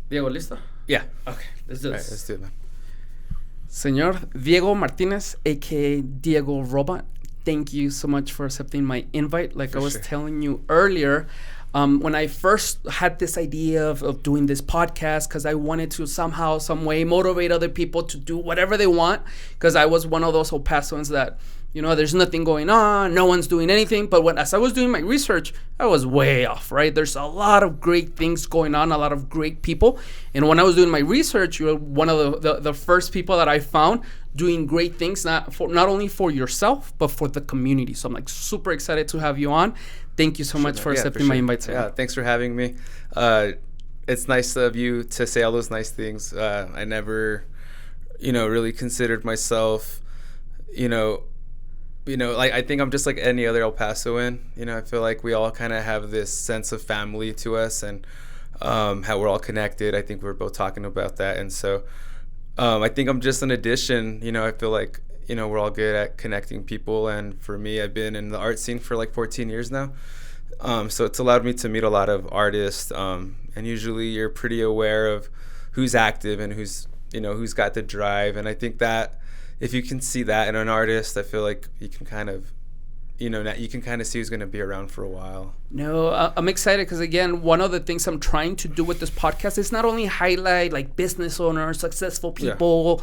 Diego, ¿listo? Yeah. Okay, let's do All right, this. let's do it, man. Señor Diego Martinez, aka Diego Robot, thank you so much for accepting my invite. Like For I was sure. telling you earlier, when I first had this idea of doing this podcast, because I wanted to somehow, some way motivate other people to do whatever they want, because I was one of those El Pasoans that, you know, there's nothing going on, no one's doing anything. But as I was doing my research, I was way off, right? There's a lot of great things going on, a lot of great people. And when I was doing my research, you were one of the first people that I found doing great things, not only for yourself, but for the community. So I'm like super excited to have you on. Thank you so much for accepting my invite, sir. Yeah, thanks for having me. It's nice of you to say all those nice things. I never, really considered myself, like I think I'm just like any other El Pasoan. I feel like we all kind of have this sense of family to us, and how we're all connected. I think we're both talking about that, and so I think I'm just an addition. I feel like we're all good at connecting people, and for me, I've been in the art scene for like 14 years now. So it's allowed me to meet a lot of artists, and usually you're pretty aware of who's active and who's got the drive, and I think that if you can see that in an artist, I feel like you can kind of, you can kind of see who's going to be around for a while. No, I'm excited because, again, one of the things I'm trying to do with this podcast is not only highlight like business owners, successful people.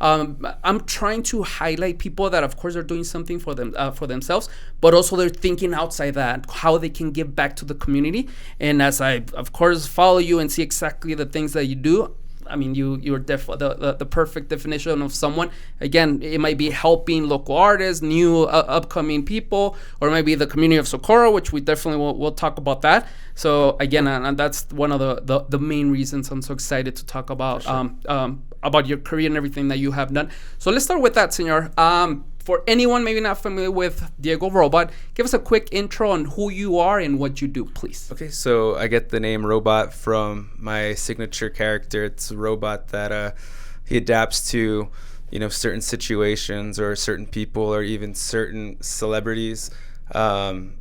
Yeah. I'm trying to highlight people that, of course, are doing something for them for themselves, but also they're thinking outside that, how they can give back to the community. And as I, of course, follow you and see exactly the things that you do, I mean, you're the perfect definition of someone. Again, it might be helping local artists, new upcoming people, or maybe the community of Socorro, which we definitely will talk about that. So again, and that's one of the main reasons I'm so excited to talk about about your career and everything that you have done. So let's start with that, senor. For anyone maybe not familiar with Diego Robot, give us a quick intro on who you are and what you do, please. Okay, so I get the name Robot from my signature character. It's a robot that he adapts to, certain situations or certain people or even certain celebrities. One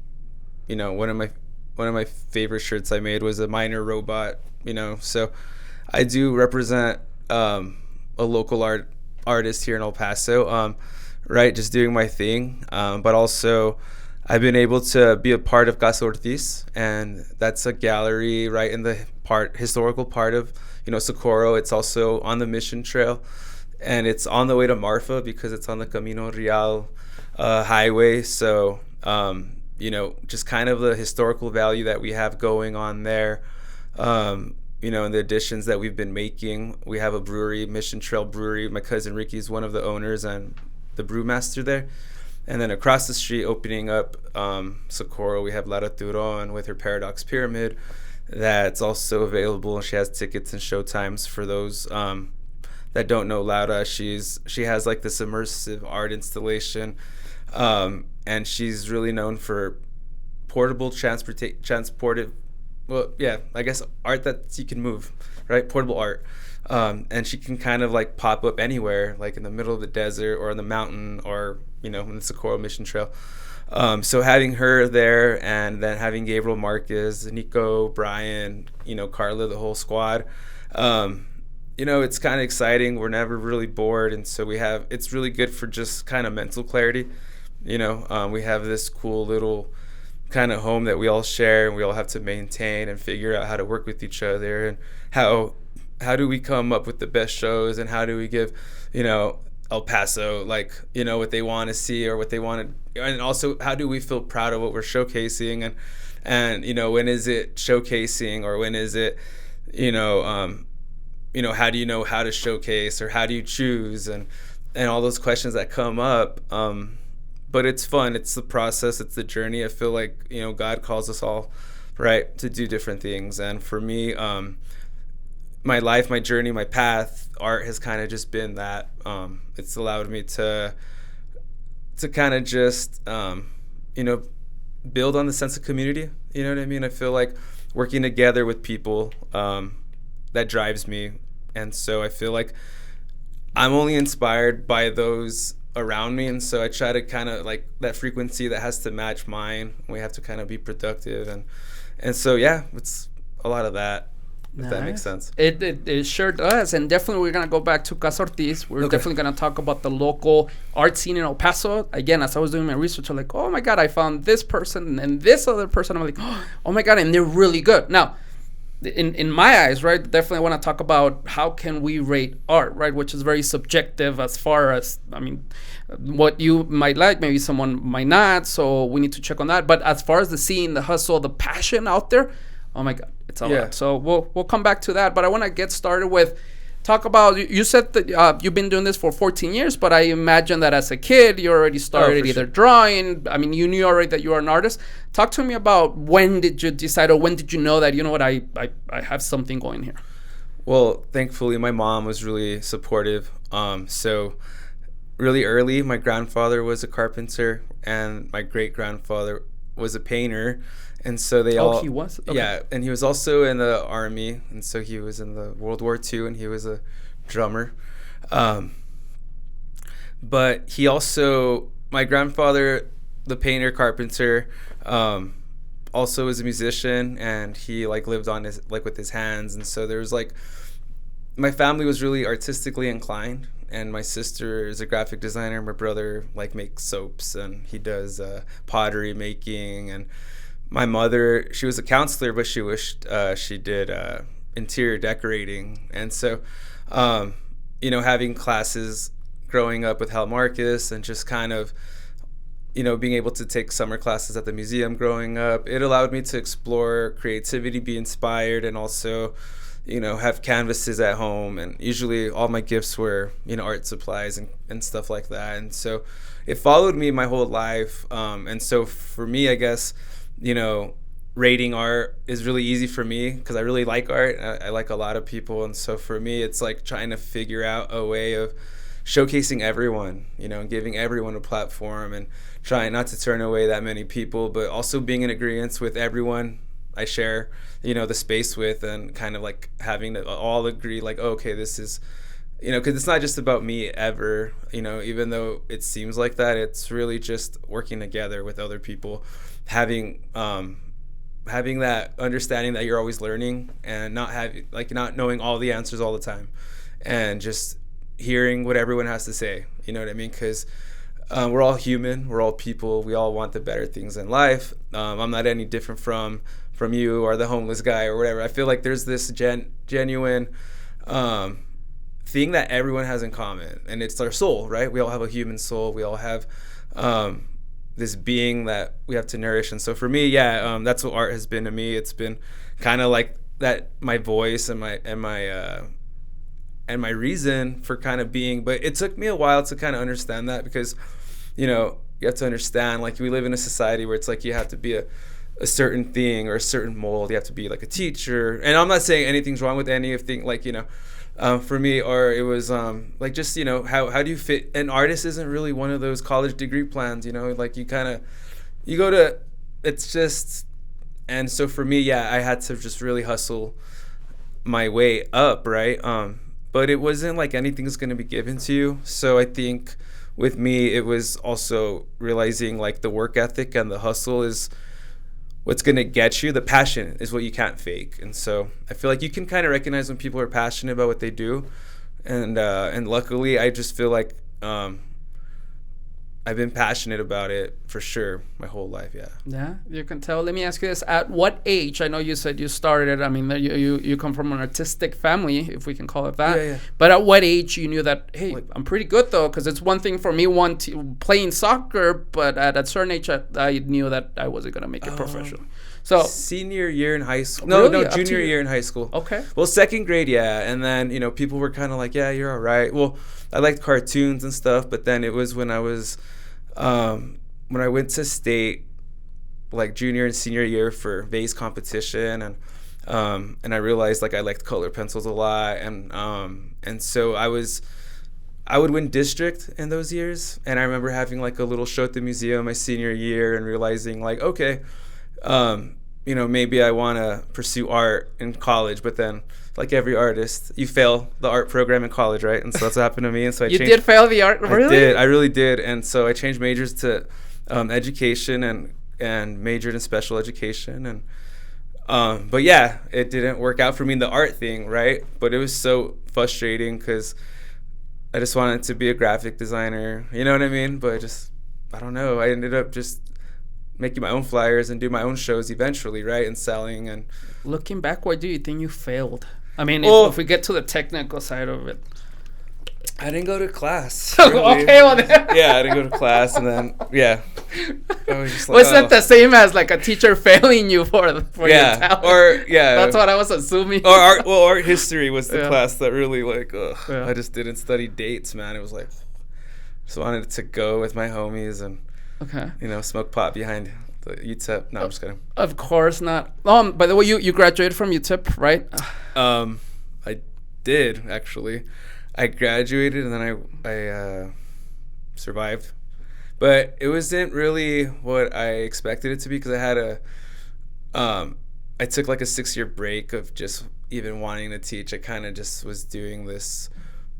of my favorite shirts I made was a minor robot. So I do represent a local artist here in El Paso. Right, just doing my thing, but also I've been able to be a part of Casa Ortiz, and that's a gallery right in the historical part of Socorro. It's also on the Mission Trail, and it's on the way to Marfa because it's on the Camino Real highway. So just kind of the historical value that we have going on there. And the additions that we've been making. We have a brewery, Mission Trail Brewery. My cousin Ricky is one of the owners and the brewmaster there. And then across the street, opening up Socorro, we have Lara Turon with her Paradox Pyramid that's also available. She has tickets and showtimes for those that don't know Lara. She has like this immersive art installation, and she's really known for transportive, I guess art that you can move, right? Portable art. And she can kind of like pop up anywhere, like in the middle of the desert or in the mountain or, in the Socorro Mission Trail. So having her there and then having Gabriel Marquez, Nico, Brian, Carla, the whole squad, it's kind of exciting. We're never really bored. And so it's really good for just kind of mental clarity. We have this cool little kind of home that we all share and we all have to maintain and figure out how to work with each other and how do we come up with the best shows and how do we give, El Paso, like, what they want to see or what they want to, and also how do we feel proud of what we're showcasing and when is it showcasing or when is it, how do you know how to showcase or how do you choose and all those questions that come up. But it's fun. It's the process. It's the journey. I feel like, God calls us all, right, to do different things. And for me, my life, my journey, my path, art has kind of just been that. It's allowed me to kind of just, build on the sense of community. You know what I mean? I feel like working together with people, that drives me. And so I feel like I'm only inspired by those around me. And so I try to kind of like that frequency that has to match mine. We have to kind of be productive. And so, yeah, it's a lot of that. if that makes sense. It sure does. And definitely we're going to go back to Casa Ortiz. We're definitely going to talk about the local art scene in El Paso. Again, as I was doing my research, I'm like, oh my God, I found this person and this other person. I'm like, oh my God, and they're really good. Now, in my eyes, right, definitely want to talk about how can we rate art, right, which is very subjective as far as, I mean, what you might like, maybe someone might not, so we need to check on that. But as far as the scene, the hustle, the passion out there, oh my God, it's a lot. So we'll come back to that. But I want to get started with, talk about, you said that you've been doing this for 14 years, but I imagine that as a kid, you already started either drawing. I mean, you knew already that you are an artist. Talk to me about when did you decide, or when did you know that, you know what, I have something going here? Well, thankfully, my mom was really supportive. So really early, my grandfather was a carpenter, and my great-grandfather was a painter. And so they all... he was? Okay. Yeah, and he was also in the army, and so he was in the World War II, and he was a drummer. But he also... My grandfather, the painter, carpenter, also was a musician, and he, like, lived on his... like, with his hands, and so there was, like... My family was really artistically inclined, and my sister is a graphic designer. My brother, like, makes soaps, and he does pottery making, and... My mother, she was a counselor, but she wished she did interior decorating. And so, you know, having classes growing up with Hal Marcus and just kind of, you know, being able to take summer classes at the museum growing up, it allowed me to explore creativity, be inspired, and also, you know, have canvases at home. And usually all my gifts were, you know, art supplies and stuff like that. And so it followed me my whole life. And so for me, I guess, you know, rating art is really easy for me because I really like art. I like a lot of people. And so for me, it's like trying to figure out a way of showcasing everyone, you know, and giving everyone a platform and trying not to turn away that many people, but also being in agreement with everyone I share, you know, the space with, and kind of like having to all agree like, oh, okay, this is, you know, because it's not just about me ever, you know, even though it seems like that, it's really just working together with other people. Having that understanding that you're always learning and not knowing all the answers all the time, and just hearing what everyone has to say, you know what I mean? Because we're all human, we're all people, we all want the better things in life. I'm not any different from you or the homeless guy or whatever. I feel like there's this genuine thing that everyone has in common, and it's our soul, right? We all have a human soul, we all have this being that we have to nourish. And so for me, that's what art has been to me. It's been kind of like that, my voice and my reason for kind of being. But it took me a while to kind of understand that, because, you know, you have to understand, like, we live in a society where it's like you have to be a certain thing or a certain mold. You have to be like a teacher. And I'm not saying anything's wrong with any of things, like, you know, for me, or it was like, just, you know, how do you fit? An artist isn't really one of those college degree plans, you know, like you go to, it's just, and so for me, I had to just really hustle my way up, right? But it wasn't like anything's going to be given to you. So I think with me, it was also realizing like the work ethic and the hustle is what's going to get you. The passion is what you can't fake. And so I feel like you can kind of recognize when people are passionate about what they do. And luckily, I just feel like I've been passionate about it for sure my whole life. Yeah, you can tell. Let me ask you this: at what age? I know you said you started. I mean, you come from an artistic family, if we can call it that. Yeah. But at what age you knew that, hey, I'm pretty good though? Because it's one thing for me, playing soccer, but at a certain age, I knew that I wasn't gonna make it professional. So senior year in high school. Really? No, junior year in high school. Okay. Well, second grade, and then, you know, people were kind of like, yeah, you're all right. Well, I liked cartoons and stuff, but then it was when I was when I went to state, like junior and senior year for vase competition, and I realized like I liked color pencils a lot, and so I would win district in those years, and I remember having like a little show at the museum my senior year and realizing like, okay, you know, maybe I want to pursue art in college, but then, like every artist, you fail the art program in college, right? And so that's what happened to me. And so You did fail the art, really? I really did. And so I changed majors to education and majored in special education. And But yeah, it didn't work out for me in the art thing, right? But it was so frustrating because I just wanted to be a graphic designer, you know what I mean? But I don't know. I ended up just making my own flyers and do my own shows eventually, right? And selling. And looking back, why do you think you failed? I mean, if we get to the technical side of it. I didn't go to class. Really. Okay, well then. Yeah, I didn't go to class, and then I was just like, was that the same as like a teacher failing you for your talent? Or that's what I was assuming. Or art history was the class that really I just didn't study dates, man. It was like just wanted to go with my homies and smoke pot behind the UTEP. No, I'm just kidding. Of course not. By the way, you graduated from UTEP, right? I did actually. I graduated and then I survived, but it wasn't really what I expected it to be because I had I took like a 6-year break of just even wanting to teach. I kind of just was doing this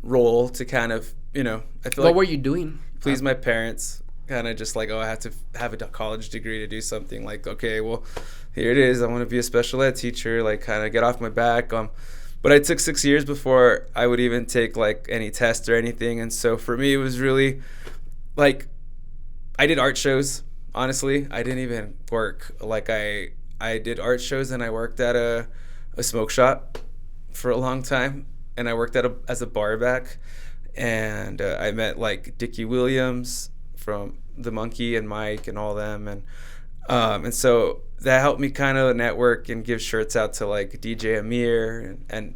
role to kind of, I feel what were you doing? Please my parents, kind of just like, I have to have a college degree to do something. Like, okay, well, here it is. I want to be a special ed teacher, like kind of get off my back. But I took 6 years before I would even take like any test or anything. And so for me, it was really like I did art shows. Honestly, I didn't even work. Like I did art shows and I worked at a smoke shop for a long time. And I worked as a bar back. And I met like Dickie Williams from The Monkey and Mike and all them. And so that helped me kind of network and give shirts out to like DJ Amir and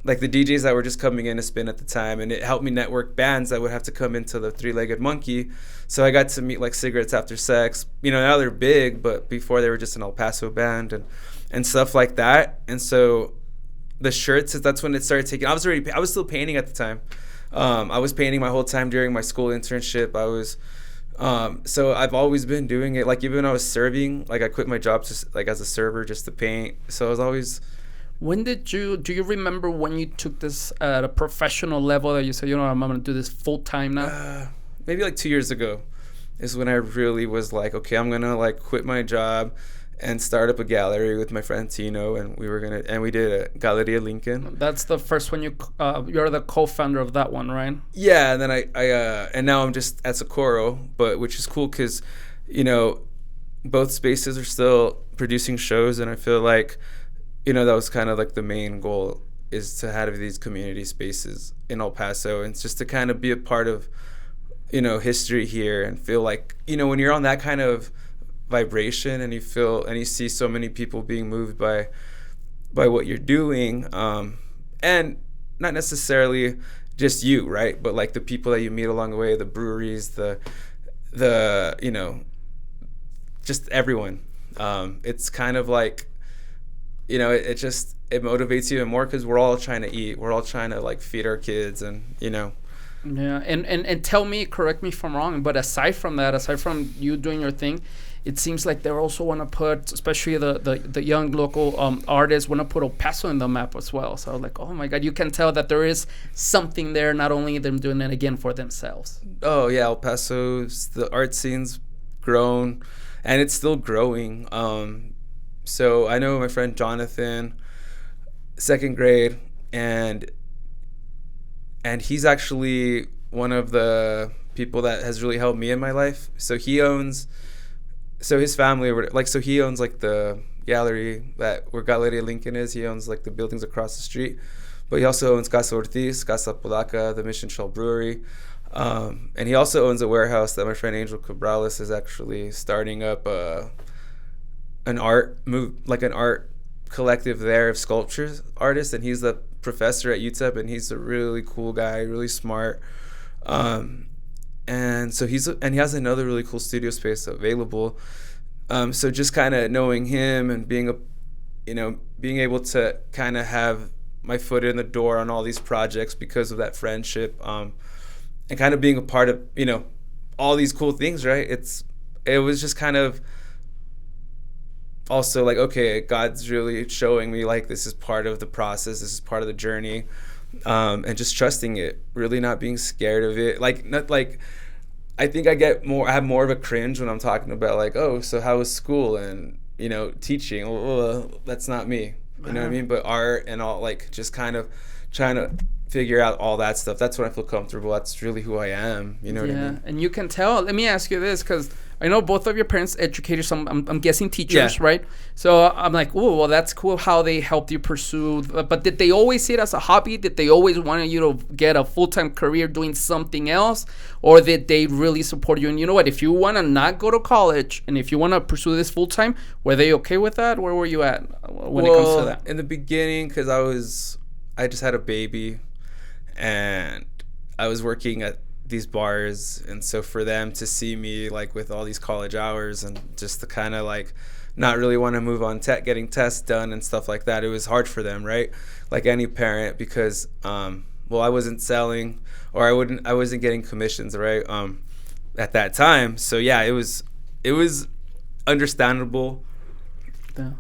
like the DJs that were just coming in to spin at the time. And it helped me network bands that would have to come into the Three-Legged Monkey. So I got to meet like Cigarettes After Sex. Now they're big, but before they were just an El Paso band and stuff like that. And so the shirts, that's when it started taking. I was still painting at the time. I was painting my whole time during my school internship. I was. So I've always been doing it. Like even when I was serving, like I quit my job just like as a server just to paint. So I was always. When do you remember when you took this at a professional level that you said, I'm going to do this full time now? Maybe like 2 years ago is when I really was like, okay, I'm going to like quit my job and start up a gallery with my friend Tino, and we did a Galeria Lincoln. That's the first one you're the co-founder of that one, right? Yeah, and then I and now I'm just at Socorro, which is cool because, both spaces are still producing shows, and I feel like, that was kind of like the main goal is to have these community spaces in El Paso, and it's just to kind of be a part of, history here and feel like, when you're on that kind of vibration and you feel and you see so many people being moved by what you're doing, and not necessarily just you, right, but like the people that you meet along the way, the breweries, the just everyone. It's kind of like, it motivates you even more because we're all trying to eat, we're all trying to like feed our kids, and Yeah, and tell me, correct me if I'm wrong, but aside from you doing your thing, it seems like they also want to put, especially the young local artists, want to put El Paso in the map as well. So I was like, oh my God, you can tell that there is something there, not only them doing it again for themselves. Oh yeah, El Paso's, the art scene's grown, and it's still growing. So I know my friend Jonathan, 2nd grade, and he's actually one of the people that has really helped me in my life. So his family, he owns like the gallery where Galeria Lincoln is. He owns like the buildings across the street, but he also owns Casa Ortiz, Casa Polaca, the Mission Shell Brewery, and he also owns a warehouse that my friend Angel Cabrales is actually starting up an art collective there of sculptures artists, and he's the professor at UTEP, and he's a really cool guy, really smart. And so he has another really cool studio space available. So just kind of knowing him and being able to kind of have my foot in the door on all these projects because of that friendship, and kind of being a part of, all these cool things, right? It was just kind of also like, okay, God's really showing me like this is part of the process, this is part of the journey. And just trusting it, really not being scared of it. Like, not like, I think I have more of a cringe when I'm talking about like, oh, so how was school and, you know, teaching. Well, that's not me. You know what I mean? But art and all, like, just kind of trying to figure out all that stuff. That's when I feel comfortable. That's really who I am. You know what I mean? And you can tell. Let me ask you this, because I know both of your parents educators. I'm guessing teachers, right? So I'm like, oh, well, that's cool how they helped you pursue. But did they always see it as a hobby? Did they always want you to get a full-time career doing something else? Or did they really support you? And you know what? If you want to not go to college and if you want to pursue this full-time, were they okay with that? Where were you at when it comes to that? In the beginning, because I just had a baby and I was working at these bars, and so for them to see me like with all these college hours and just to kind of like not really want to move on getting tests done and stuff like that, it was hard for them, right? Like any parent, because I wasn't selling, or I wasn't getting commissions, right? At that time. So yeah, it was understandable. Yeah.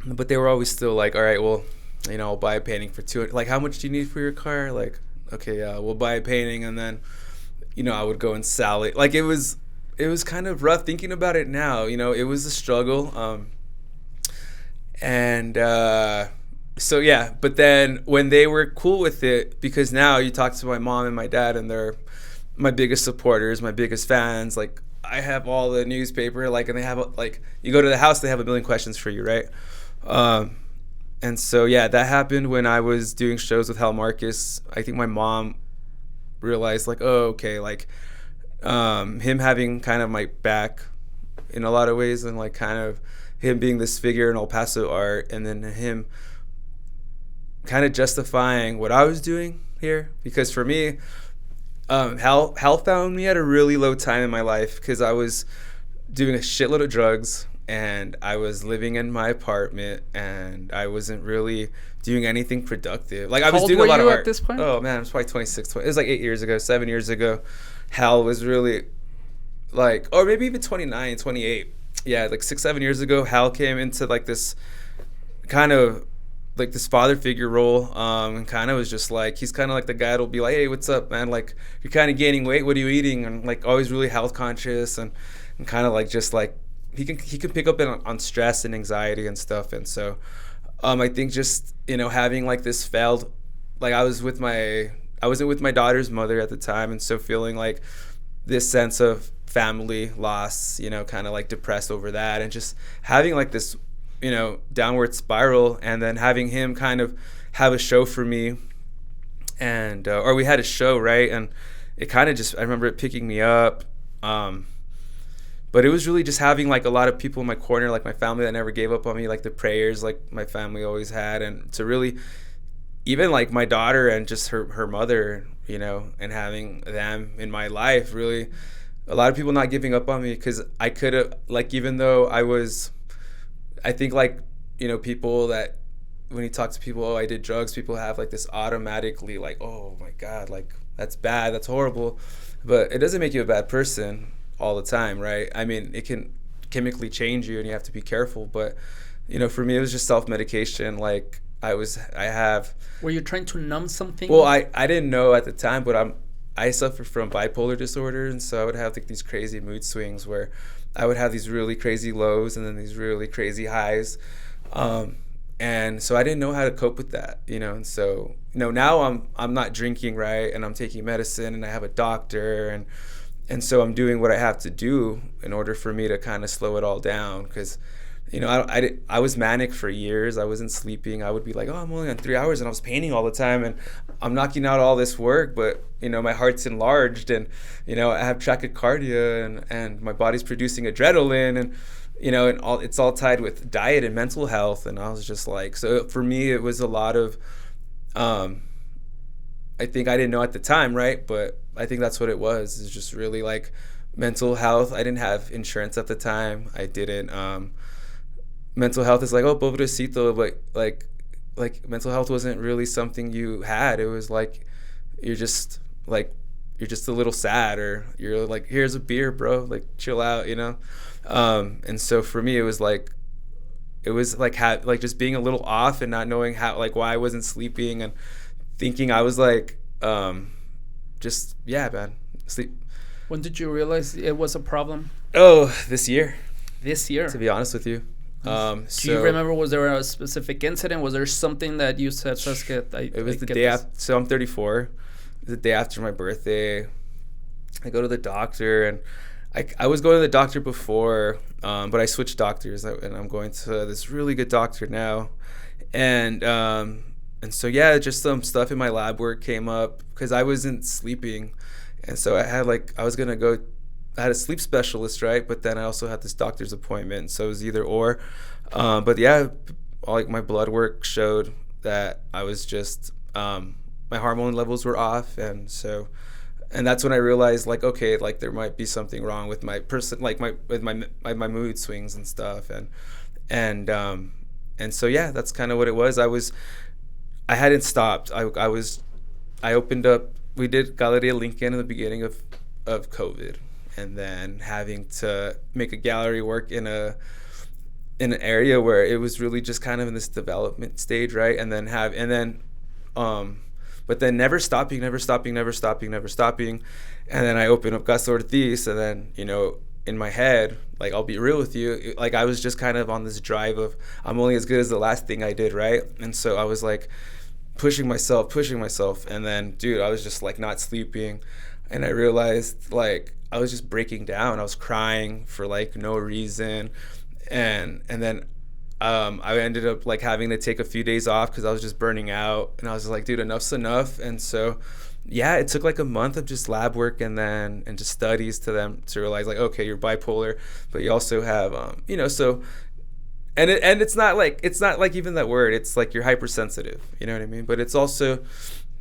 But they were always still like, all right, well, you know, I'll buy a painting for $200. Like, how much do you need for your car? Like, okay, yeah, we'll buy a painting, and then, you know, I would go and sell it. Like, it was kind of rough thinking about it now. You know, it was a struggle. So yeah, but then when they were cool with it, because now you talk to my mom and my dad, and they're my biggest supporters, my biggest fans. Like, I have all the newspaper, like, and they have, like, you go to the house, they have a million questions for you, right? And so, yeah, that happened when I was doing shows with Hal Marcus. I think my mom realized, like, oh, okay, like, him having kind of my back in a lot of ways, and, like, kind of him being this figure in El Paso art, and then him kind of justifying what I was doing here. Because for me, Hal found me at a really low time in my life, because I was doing a shitload of drugs, and I was living in my apartment, and I wasn't really doing anything productive. Like, I was doing a lot of art. How old were you at this point? Oh man, I was probably 26. It was like 7 years ago. Hal was really like, or maybe even 29, 28. Yeah, like 6-7 years ago, Hal came into like this kind of like this father figure role, and kind of was just like, he's kind of like the guy that'll be like, hey, what's up, man? Like, you're kind of gaining weight. What are you eating? And like, always really health conscious, and kind of like just like, he can pick up on stress and anxiety and stuff. And so I think just, you know, having like this failed, like, I wasn't with my daughter's mother at the time, and so feeling like this sense of family loss, you know, kind of like depressed over that, and just having like this, you know, downward spiral. And then having him kind of have a show for me, and or we had a show, right? And it kind of just, I remember it picking me up. But it was really just having like a lot of people in my corner, like my family that never gave up on me, like the prayers like my family always had, and to really, even like my daughter and just her mother, you know, and having them in my life, really a lot of people not giving up on me, because I could have, like, even though I think, like, you know, people that when you talk to people, oh, I did drugs, people have like this automatically like, oh my God, like, that's bad, that's horrible. But it doesn't make you a bad person all the time, right? I mean, it can chemically change you, and you have to be careful. But, you know, for me, it was just self-medication. Like, Were you trying to numb something? Well, I didn't know at the time, but I suffer from bipolar disorder, and so I would have like these crazy mood swings where I would have these really crazy lows and then these really crazy highs. And so I didn't know how to cope with that, you know. And so, you know, now I'm not drinking, right? And I'm taking medicine, and I have a doctor, and so I'm doing what I have to do in order for me to kind of slow it all down. Because, you know, I was manic for years. I wasn't sleeping. I would be like, oh, I'm only on 3 hours, and I was painting all the time, and I'm knocking out all this work, but, you know, my heart's enlarged, and, you know, I have tachycardia, and my body's producing adrenaline, and, you know, and it's all tied with diet and mental health. And I was just like, so for me, it was a lot of, I think I didn't know at the time, right? But I think that's what it was. It's just really like mental health. I didn't have insurance at the time. I didn't. Mental health is like, oh, pobrecito, but like mental health wasn't really something you had. It was like you're just a little sad, or you're like, here's a beer, bro, like chill out, you know. And so for me, it was like just being a little off and not knowing how, like, why I wasn't sleeping, and thinking I was like, just, yeah, man, sleep. When did you realize it was a problem? Oh, this year. This year. To be honest with you. Do you remember, was there a specific incident? Was there something that you said, it was the day after, so I'm 34. The day after my birthday, I go to the doctor, and I was going to the doctor before, but I switched doctors, and I'm going to this really good doctor now. And so, yeah, just some stuff in my lab work came up because I wasn't sleeping. And so I had I had a sleep specialist, right? But then I also had this doctor's appointment. So it was either or. But yeah, my blood work showed that I was just, my hormone levels were off. And that's when I realized, like, okay, like there might be something wrong with my my mood swings and stuff. And so, yeah, that's kind of what it was. I hadn't stopped. I opened up, we did Galeria Lincoln in the beginning of COVID. And then having to make a gallery work in an area where it was really just kind of in this development stage, right? But then never stopping. And then I opened up Casa Ortiz, and then, in my head, like, I'll be real with you, like, I was just kind of on this drive of I'm only as good as the last thing I did, right? And so I was like pushing myself, and then, dude, I was just like not sleeping, and I realized, like, I was just breaking down. I was crying for like no reason, and then I ended up like having to take a few days off because I was just burning out, and I was like, dude, enough's enough. And so, yeah, it took like a month of just lab work and just studies to realize, like, okay, you're bipolar, but you also have so. And it's not like even that word. It's like you're hypersensitive. You know what I mean? But it's also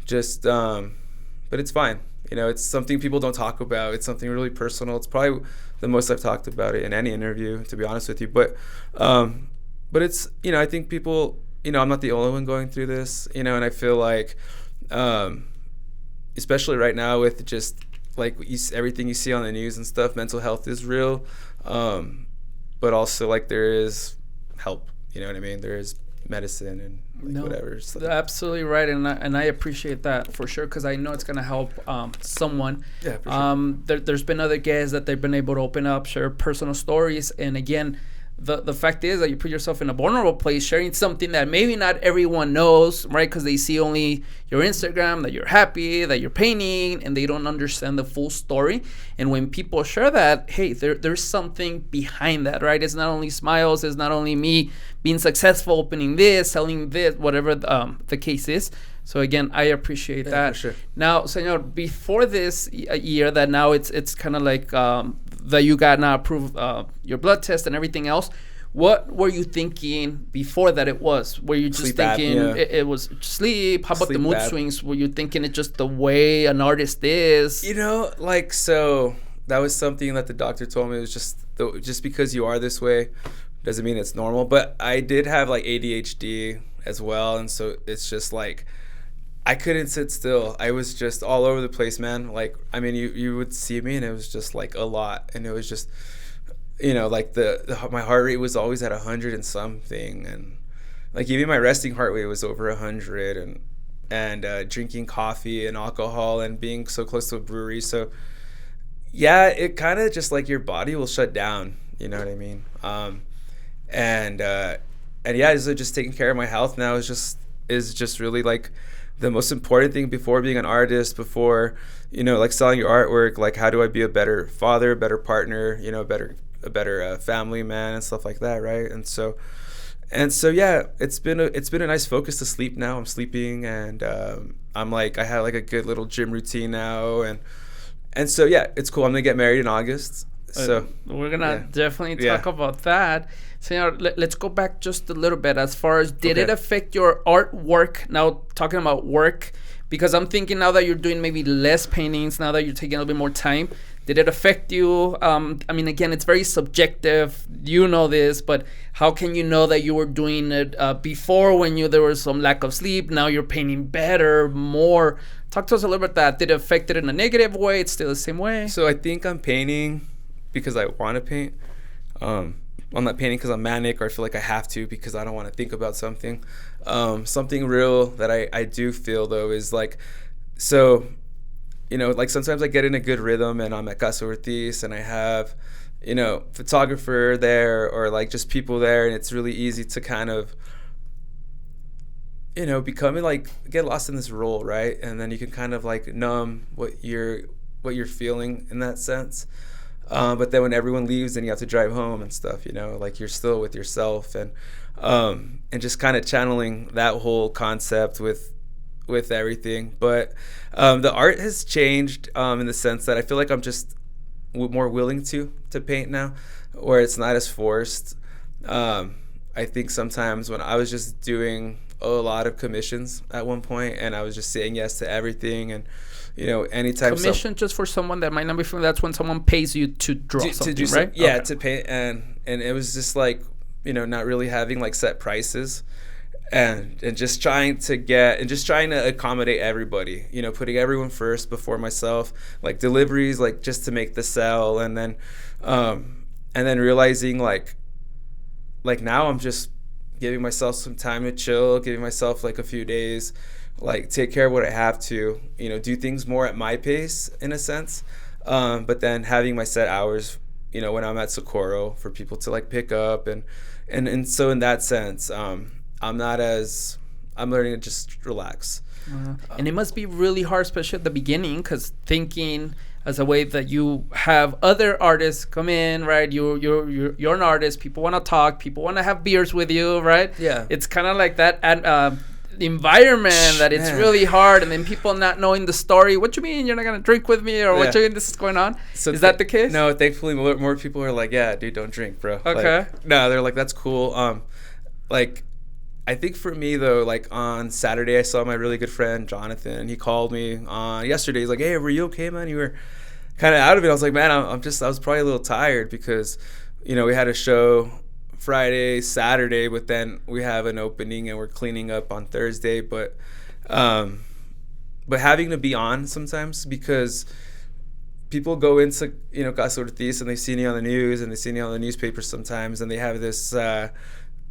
just but it's fine. It's something people don't talk about. It's something really personal. It's probably the most I've talked about it in any interview, to be honest with you. But it's, I think people, I'm not the only one going through this, and I feel like, especially right now with just like everything you see on the news and stuff, mental health is real. But also, like, there is help, you know what I mean? There is medicine and whatever. So. Absolutely right, and I appreciate that for sure, because I know it's gonna help someone. Yeah, for sure. There's been other guests that they've been able to open up, share personal stories, and again, the fact is that you put yourself in a vulnerable place, sharing something that maybe not everyone knows, right? Because they see only your Instagram, that you're happy, that you're painting, and they don't understand the full story. And when people share that, hey, there's something behind that, right? It's not only smiles, it's not only me being successful, opening this, selling this, whatever the case is. So again, I appreciate that. For sure. Now, Senor, before this year, that now it's kind of like that you got now approved your blood test and everything else. What were you thinking before that it was? Were you just sleep thinking it was sleep? How about the mood swings? Were you thinking it's just the way an artist is? So that was something that the doctor told me. It was just because you are this way doesn't mean it's normal. But I did have like ADHD as well. And so it's just like, I couldn't sit still. I was just all over the place, man. Like, I mean, you would see me and it was just like a lot. And it was just, like my heart rate was always at 100 and something. And like even my resting heart rate was over 100, and drinking coffee and alcohol and being so close to a brewery. So yeah, it kind of just like your body will shut down. You know what I mean? And yeah, so just taking care of my health now is just really like the most important thing before being an artist, before, like selling your artwork. Like, how do I be a better father, a better partner, a better family man and stuff like that, right? And so yeah, it's been a nice focus to sleep now. I'm sleeping, and I'm like, I have like a good little gym routine now, and so yeah, it's cool. I'm gonna get married in August. So we're gonna definitely talk about that. Senor, let's go back just a little bit as far as did it affect your artwork? Now, talking about work, because I'm thinking now that you're doing maybe less paintings, now that you're taking a little bit more time, did it affect you? I mean, again, it's very subjective. You know this, but how can you know that you were doing it before when there was some lack of sleep? Now you're painting better, more. Talk to us a little bit about that. Did it affect it in a negative way? It's still the same way? So I think I'm painting because I want to paint. I'm not painting because I'm manic or I feel like I have to because I don't want to think about something. Something real that I do feel, though, is like, so like sometimes I get in a good rhythm and I'm at Casa Ortiz and I have, photographer there or like just people there, and it's really easy to kind of, becoming like get lost in this role, right? And then you can kind of like numb what you're feeling in that sense. But then when everyone leaves and you have to drive home and stuff, like you're still with yourself and just kind of channeling that whole concept with everything. But the art has changed in the sense that I feel like I'm just more willing to paint now, where it's not as forced. I think sometimes when I was just doing a lot of commissions at one point and I was just saying yes to everything, and anytime commission, just for someone that might not be familiar, that's when someone pays you to draw something, to do right? Yeah, okay. To paint, and it was just like not really having like set prices, and just trying to accommodate everybody, putting everyone first before myself, like deliveries, like just to make the sell, and then realizing like now I'm just giving myself some time to chill, giving myself like a few days, like take care of what I have to, do things more at my pace in a sense, but then having my set hours, when I'm at Socorro for people to like pick up, and so in that sense, I'm learning to just relax. And it must be really hard, especially at the beginning, because thinking as a way that you have other artists come in, right? You're an artist. People want to talk. People want to have beers with you, right? Yeah. It's kind of like that environment that it's really hard, and then people not knowing the story. What you mean you're not gonna drink with me, or what you mean this is going on? So is that the case? No, thankfully more people are like, yeah, dude, don't drink, bro. Okay. Like, no, they're like, that's cool. Like, I think for me though, like on Saturday I saw my really good friend Jonathan. He called me yesterday. He's like, hey, were you okay, man? You were kind of out of it. I was like, man, I was probably a little tired because we had a show Friday, Saturday, but then we have an opening and we're cleaning up on Thursday. But having to be on sometimes, because people go into Casa Ortiz and they see me on the news and they see me on the newspaper sometimes, and they have this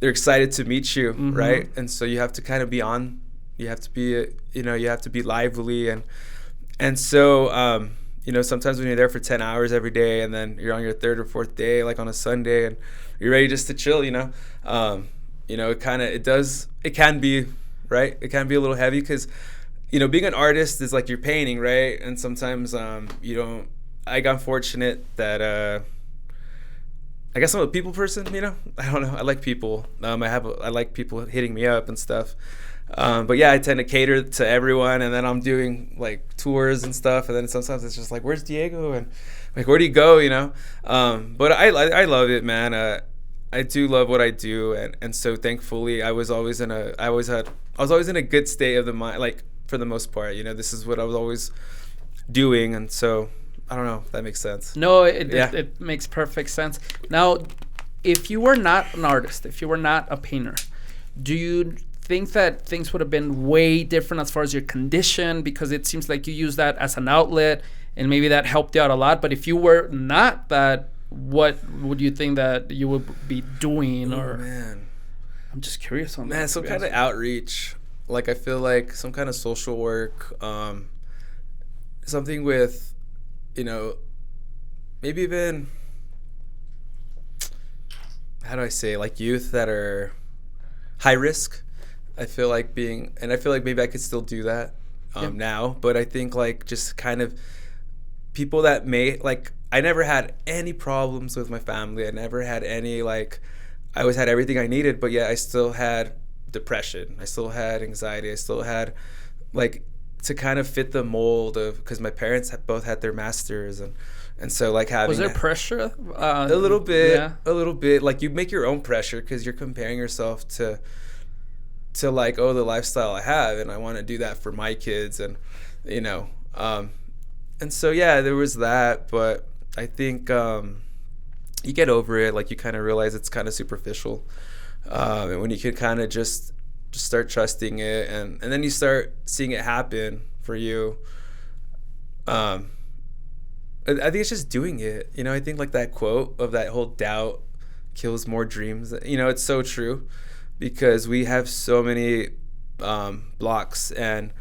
they're excited to meet you, right? And so you have to kind of be on. You have to be you have to be lively, and so sometimes when you're there for 10 hours every day, and then you're on your third or fourth day, like on a Sunday, and you're ready just to chill, it can be, right? It can be a little heavy because, being an artist is like you're painting, right? And sometimes I got fortunate that, I guess I'm a people person, I don't know. I like people. I like people hitting me up and stuff. But yeah, I tend to cater to everyone, and then I'm doing like tours and stuff, and then sometimes it's just like, where's Diego, and like, where do you go, but I love it, man. I do love what I do, and so thankfully I was always in a good state of the mind, like for the most part. This is what I was always doing, and so I don't know if that makes sense. No, it makes perfect sense. Now, if you were not an artist, if you were not a painter, do you think that things would have been way different as far as your condition? Because it seems like you use that as an outlet, and maybe that helped you out a lot. But if you were not that, what would you think that you would be doing? Oh, man, I'm just curious on that. Man, some kind of outreach. Like, I feel like some kind of social work, something with, maybe even, how do I say, like youth that are high risk. I feel like maybe I could still do that now, but I think like just kind of people that I never had any problems with my family. I never had any, like, I always had everything I needed, but yet I still had depression. I still had anxiety. I still had, like, to kind of fit the mold of, because my parents both had their masters, and so like having. Was there pressure? A little bit. Like, you make your own pressure because you're comparing yourself to like, oh, the lifestyle I have, and I want to do that for my kids, and and so yeah, there was that, but I think you get over it. Like, you kind of realize it's kind of superficial, and when you can kind of just start trusting it, and then you start seeing it happen for you. I think it's just doing it. I think like that quote of that whole doubt kills more dreams. It's so true, because we have so many blocks, and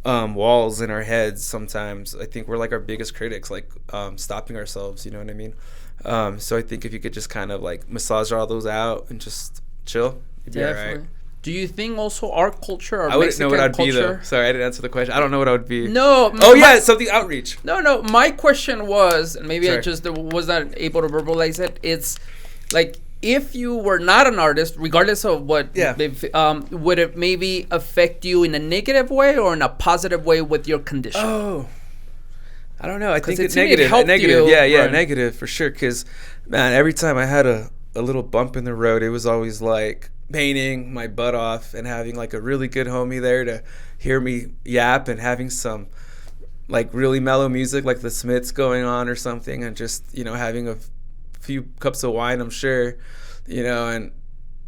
walls in our heads sometimes. I think we're like our biggest critics, like stopping ourselves, you know what I mean? So I think if you could just kind of like massage all those out and just chill, you'd be all right. Do you think also our culture, our I wouldn't Mexican know what I'd culture, be though. Sorry, I didn't answer the question. I don't know what I would be. No. Oh yeah, something outreach. No. My question was, and maybe Sorry. I just was not able to verbalize it. It's like, if you were not an artist, regardless of what, would it maybe affect you in a negative way or in a positive way with your condition? Oh, I don't know. I think it's negative. Negative. You, yeah, right. Negative for sure. Because, man, every time I had a little bump in the road, it was always like painting my butt off and having like a really good homie there to hear me yap and having some like really mellow music like the Smiths going on or something, and just, you know, having a few cups of wine, I'm sure, you know,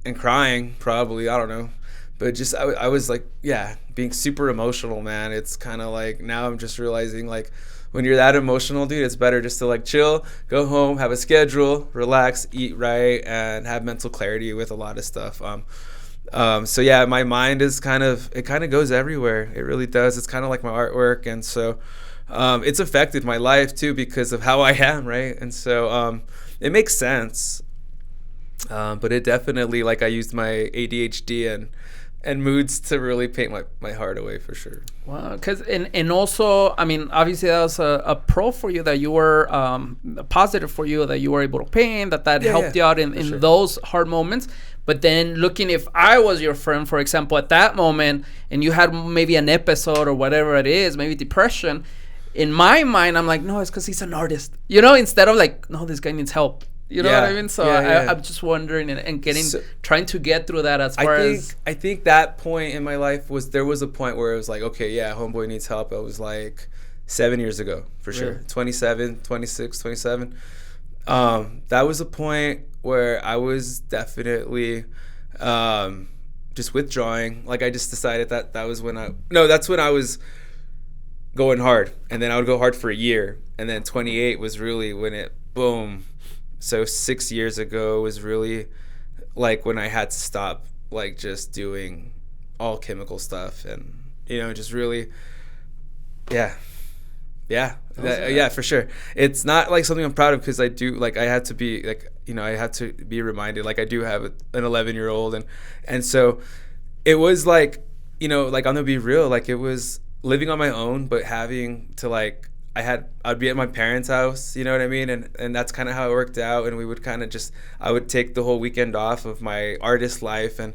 and crying probably, I don't know, but just I was like, yeah, being super emotional, man. It's kind of like, now I'm just realizing, like, when you're that emotional, dude, it's better just to like chill, go home, have a schedule, relax, eat right, and have mental clarity with a lot of stuff. So yeah, my mind is kind of goes everywhere. It really does. It's kind of like my artwork, and so it's affected my life too because of how I am, right? And so it makes sense. But it definitely, like, I used my ADHD and moods to really paint my heart away for sure. Wow, because and also, I mean, obviously that was a pro for you, that you were positive for you, that you were able to paint, that helped you out in sure. those hard moments. But then looking, if I was your friend, for example, at that moment, and you had maybe an episode or whatever it is, maybe depression, in my mind, I'm like, no, it's because he's an artist, you know, instead of like, no, this guy needs help. You know what I mean? So I'm just wondering and getting, trying to get through that as far as. I think that point in my life there was a point where it was like, okay, yeah, homeboy needs help. It was like 7 years ago, for sure. 27, 26, 27. That was a point where I was definitely just withdrawing. Like, I just decided that was when that's when I was going hard. And then I would go hard for a year. And then 28 was really when it, boom. So 6 years ago was really like when I had to stop, like, just doing all chemical stuff, and, you know, just really, yeah, for sure. It's not like something I'm proud of, because I do, like, I had to be, like, you know, I had to be reminded, like, I do have an 11-year-old, and so it was like, you know, like, I'm gonna be real, like, it was living on my own, but having to, like, I'd be at my parents' house, you know what I mean? And that's kind of how it worked out. And we would kind of just, I would take the whole weekend off of my artist life and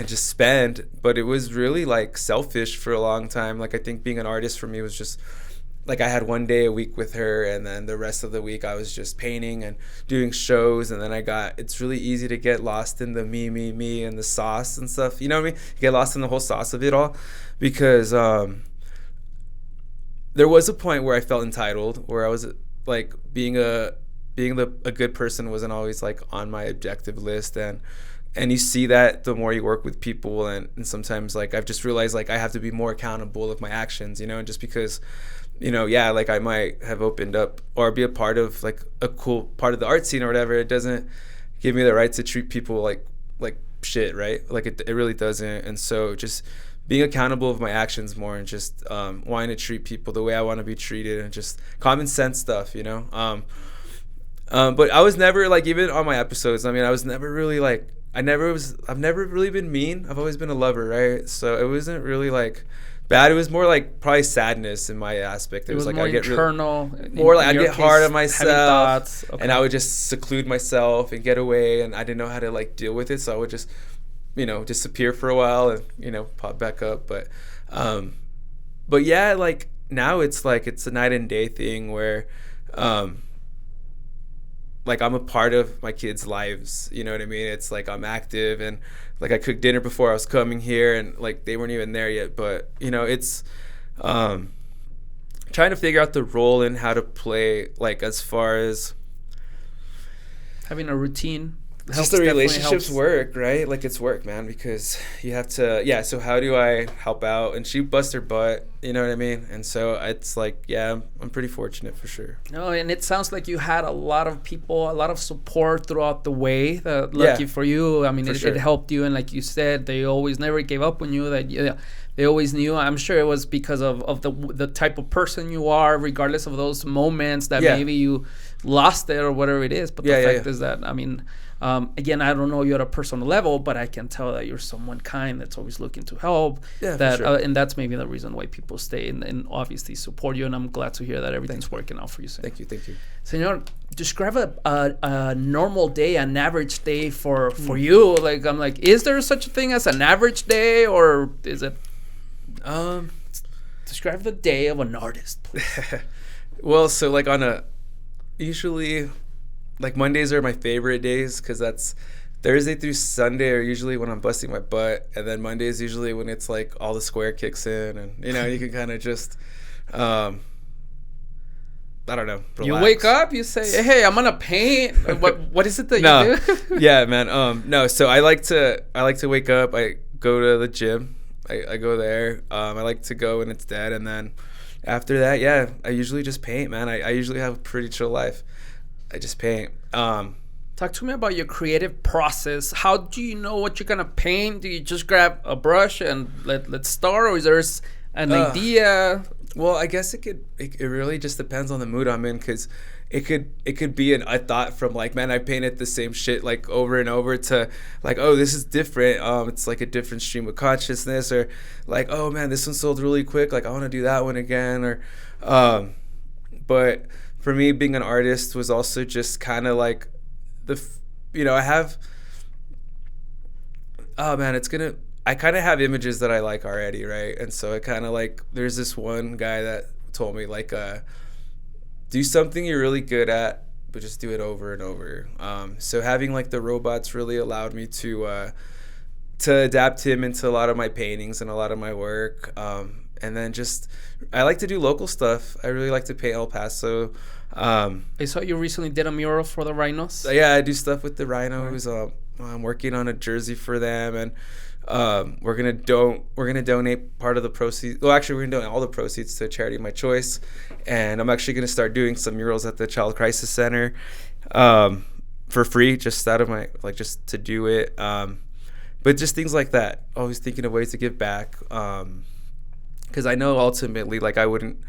just spend. But it was really, like, selfish for a long time. Like, I think being an artist for me was just, like, I had one day a week with her, and then the rest of the week I was just painting and doing shows. And then it's really easy to get lost in the me and the sauce and stuff. You know what I mean? You get lost in the whole sauce of it all, because there was a point where I felt entitled, where I was like, being a good person wasn't always, like, on my objective list, and you see that the more you work with people, and sometimes, like, I've just realized, like, I have to be more accountable of my actions, you know, and just because, you know, yeah, like, I might have opened up or be a part of, like, a cool part of the art scene or whatever, it doesn't give me the right to treat people like shit, right? Like, it really doesn't. And so just being accountable of my actions more, and just wanting to treat people the way I want to be treated, and just common sense stuff, you know. But I was never, like, even on my episodes, I mean, I was never really, like, I've never really been mean. I've always been a lover, right? So it wasn't really, like, bad. It was more like probably sadness in my aspect. It was like, more I get internal. More like, I get hard on myself, okay. And I would just seclude myself and get away, and I didn't know how to, like, deal with it. So I would just, you know, disappear for a while and, you know, pop back up. But yeah, like, now it's like, it's a night and day thing where, like, I'm a part of my kids' lives, you know what I mean? It's like, I'm active, and, like, I cooked dinner before I was coming here, and, like, they weren't even there yet. But, you know, it's trying to figure out the role and how to play, like, as far as having a routine. just the relationships work, right? Like, it's work, man, because you have to, so how do I help out? And she busts her butt, you know what I mean? And so it's like, I'm pretty fortunate for sure. No, and it sounds like you had a lot of people, a lot of support throughout the way. Lucky for you. I mean, it helped you. And like you said, they always never gave up on you. They always knew. I'm sure it was because of the type of person you are, regardless of those moments that maybe you lost it or whatever it is. But the fact is that, I mean, again, I don't know you at a personal level, but I can tell that you're someone kind that's always looking to help. And that's maybe the reason why people stay and obviously support you. And I'm glad to hear that everything's working out for you. Thank you. Senor, describe a normal day, an average day for you. Like, I'm like, is there such a thing as an average day, or is it? Describe the day of an artist, please. Well, so like usually, like Mondays are my favorite days because that's Thursday through Sunday are usually when I'm busting my butt, and then Monday is usually when it's like all the square kicks in, and you can kind of just, I don't know. Relax. You wake up, you say, "Hey, I'm gonna paint." What is it that you do? Yeah, man. No. So I like to wake up. I go to the gym. I go there. I like to go when it's dead, and then after that, I usually just paint, man. I usually have a pretty chill life. I just paint. Talk to me about your creative process. How do you know what you're gonna paint? Do you just grab a brush and let's start, or is there an idea? Well, I guess it really just depends on the mood I'm in, because it could be a thought from like, man, I painted the same shit like over and over, to like, oh, this is different. It's like a different stream of consciousness, or like, oh man, this one sold really quick. Like, I want to do that one again, or but for me, being an artist was also just kind of like I have, I kind of have images that I like already, right? And so I kind of like, there's this one guy that told me like, do something you're really good at, but just do it over and over. So having like the robots really allowed me to adapt him into a lot of my paintings and a lot of my work. And then just, I like to do local stuff. I really like to paint El Paso. I saw you recently did a mural for the rhinos. Yeah, I do stuff with the rhinos. I'm working on a jersey for them, and we're gonna donate part of the proceeds. Well, actually, we're gonna donate all the proceeds to a charity of my choice, and I'm actually gonna start doing some murals at the Child Crisis Center for free, just out of my just to do it. But just things like that. Always thinking of ways to give back, because I know ultimately, like, I wouldn't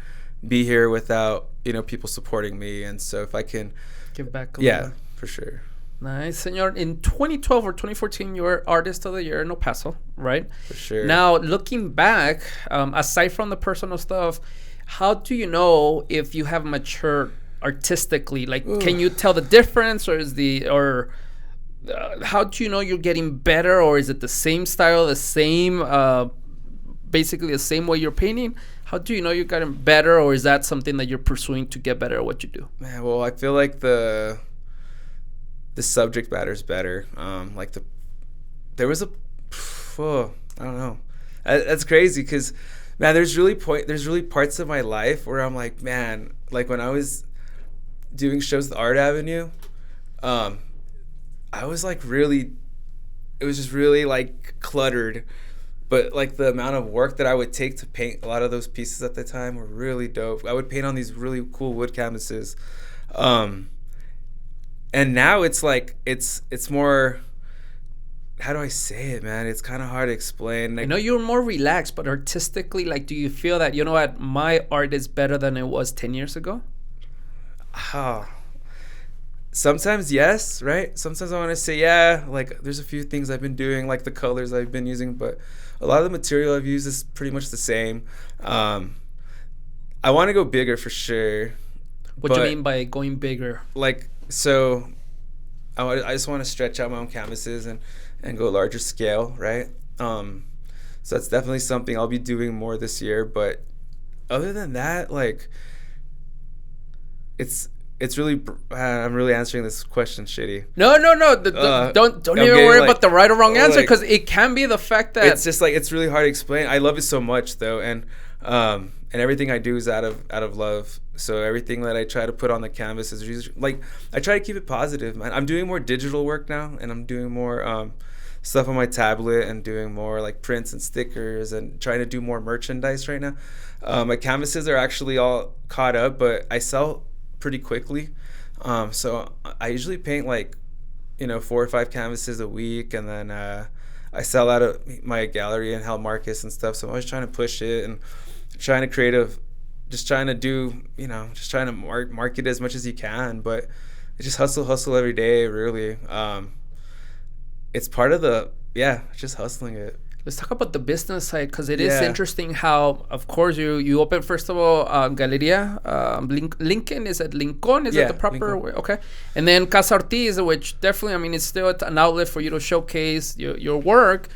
be here without people supporting me, and so if I can give back a little. For sure. Nice. Senor, in 2012 or 2014, you were Artist of the Year in El Paso, right? For sure. Now, looking back, aside from the personal stuff, how do you know if you have matured artistically? Like, can you tell the difference, or how do you know you're getting better, or is it the same style, the same, basically the same way you're painting? How do you know you're getting better, or is that something that you're pursuing to get better at what you do? Man, well, I feel like the subject matter is better. There was I don't know. That's crazy, because, man, there's really parts of my life where I'm like, man, like when I was doing shows at Art Avenue, I was like it was just really like cluttered. But like the amount of work that I would take to paint a lot of those pieces at the time were really dope. I would paint on these really cool wood canvases. And now it's like, it's more, how do I say it, man? It's kind of hard to explain. Like, I know you're more relaxed, but artistically, like, do you feel that, you know what, my art is better than it was 10 years ago? Sometimes yes, right? Sometimes I want to say, yeah, like there's a few things I've been doing, like the colors I've been using, but a lot of the material I've used is pretty much the same. I want to go bigger for sure. What do you mean by going bigger? Like, so I just want to stretch out my own canvases and go larger scale, right? So that's definitely something I'll be doing more this year. But other than that, like, it's really, I'm really answering this question shitty. No. Don't even worry about the right or wrong answer, because it can be the fact that it's just like, it's really hard to explain. I love it so much though, and and everything I do is out of love. So everything that I try to put on the canvas is usually, like, I try to keep it positive, man. I'm doing more digital work now, and I'm doing more stuff on my tablet and doing more like prints and stickers and trying to do more merchandise right now. My canvases are actually all caught up, but I sell pretty quickly. So I usually paint like, 4 or 5 canvases a week, and then I sell out of my gallery in Hell Marcus and stuff. So I'm always trying to push it and trying to just trying to do, just trying to market as much as you can. But it's just hustle every day, really. It's part of just hustling it. Let's talk about the business side, because it is interesting how, of course, you open, first of all, Galeria Lincoln. Is it Lincoln? Is that the proper way? Okay. And then Casa Ortiz, which definitely, it's still an outlet for you to showcase your work,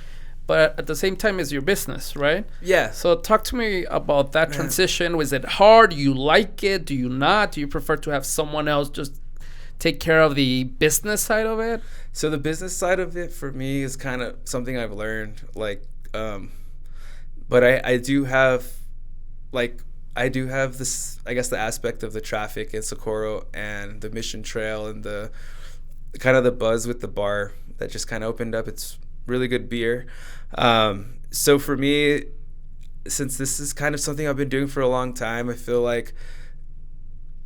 but at the same time is your business, right? Yeah. So talk to me about that transition. Was it hard? Do you like it? Do you not? Do you prefer to have someone else just take care of the business side of it? So the business side of it for me is kind of something I've learned, but I do have this, I guess, the aspect of the traffic in Socorro and the Mission Trail and the kind of the buzz with the bar that just kind of opened up. It's really good beer. So for me, since this is kind of something I've been doing for a long time, I feel like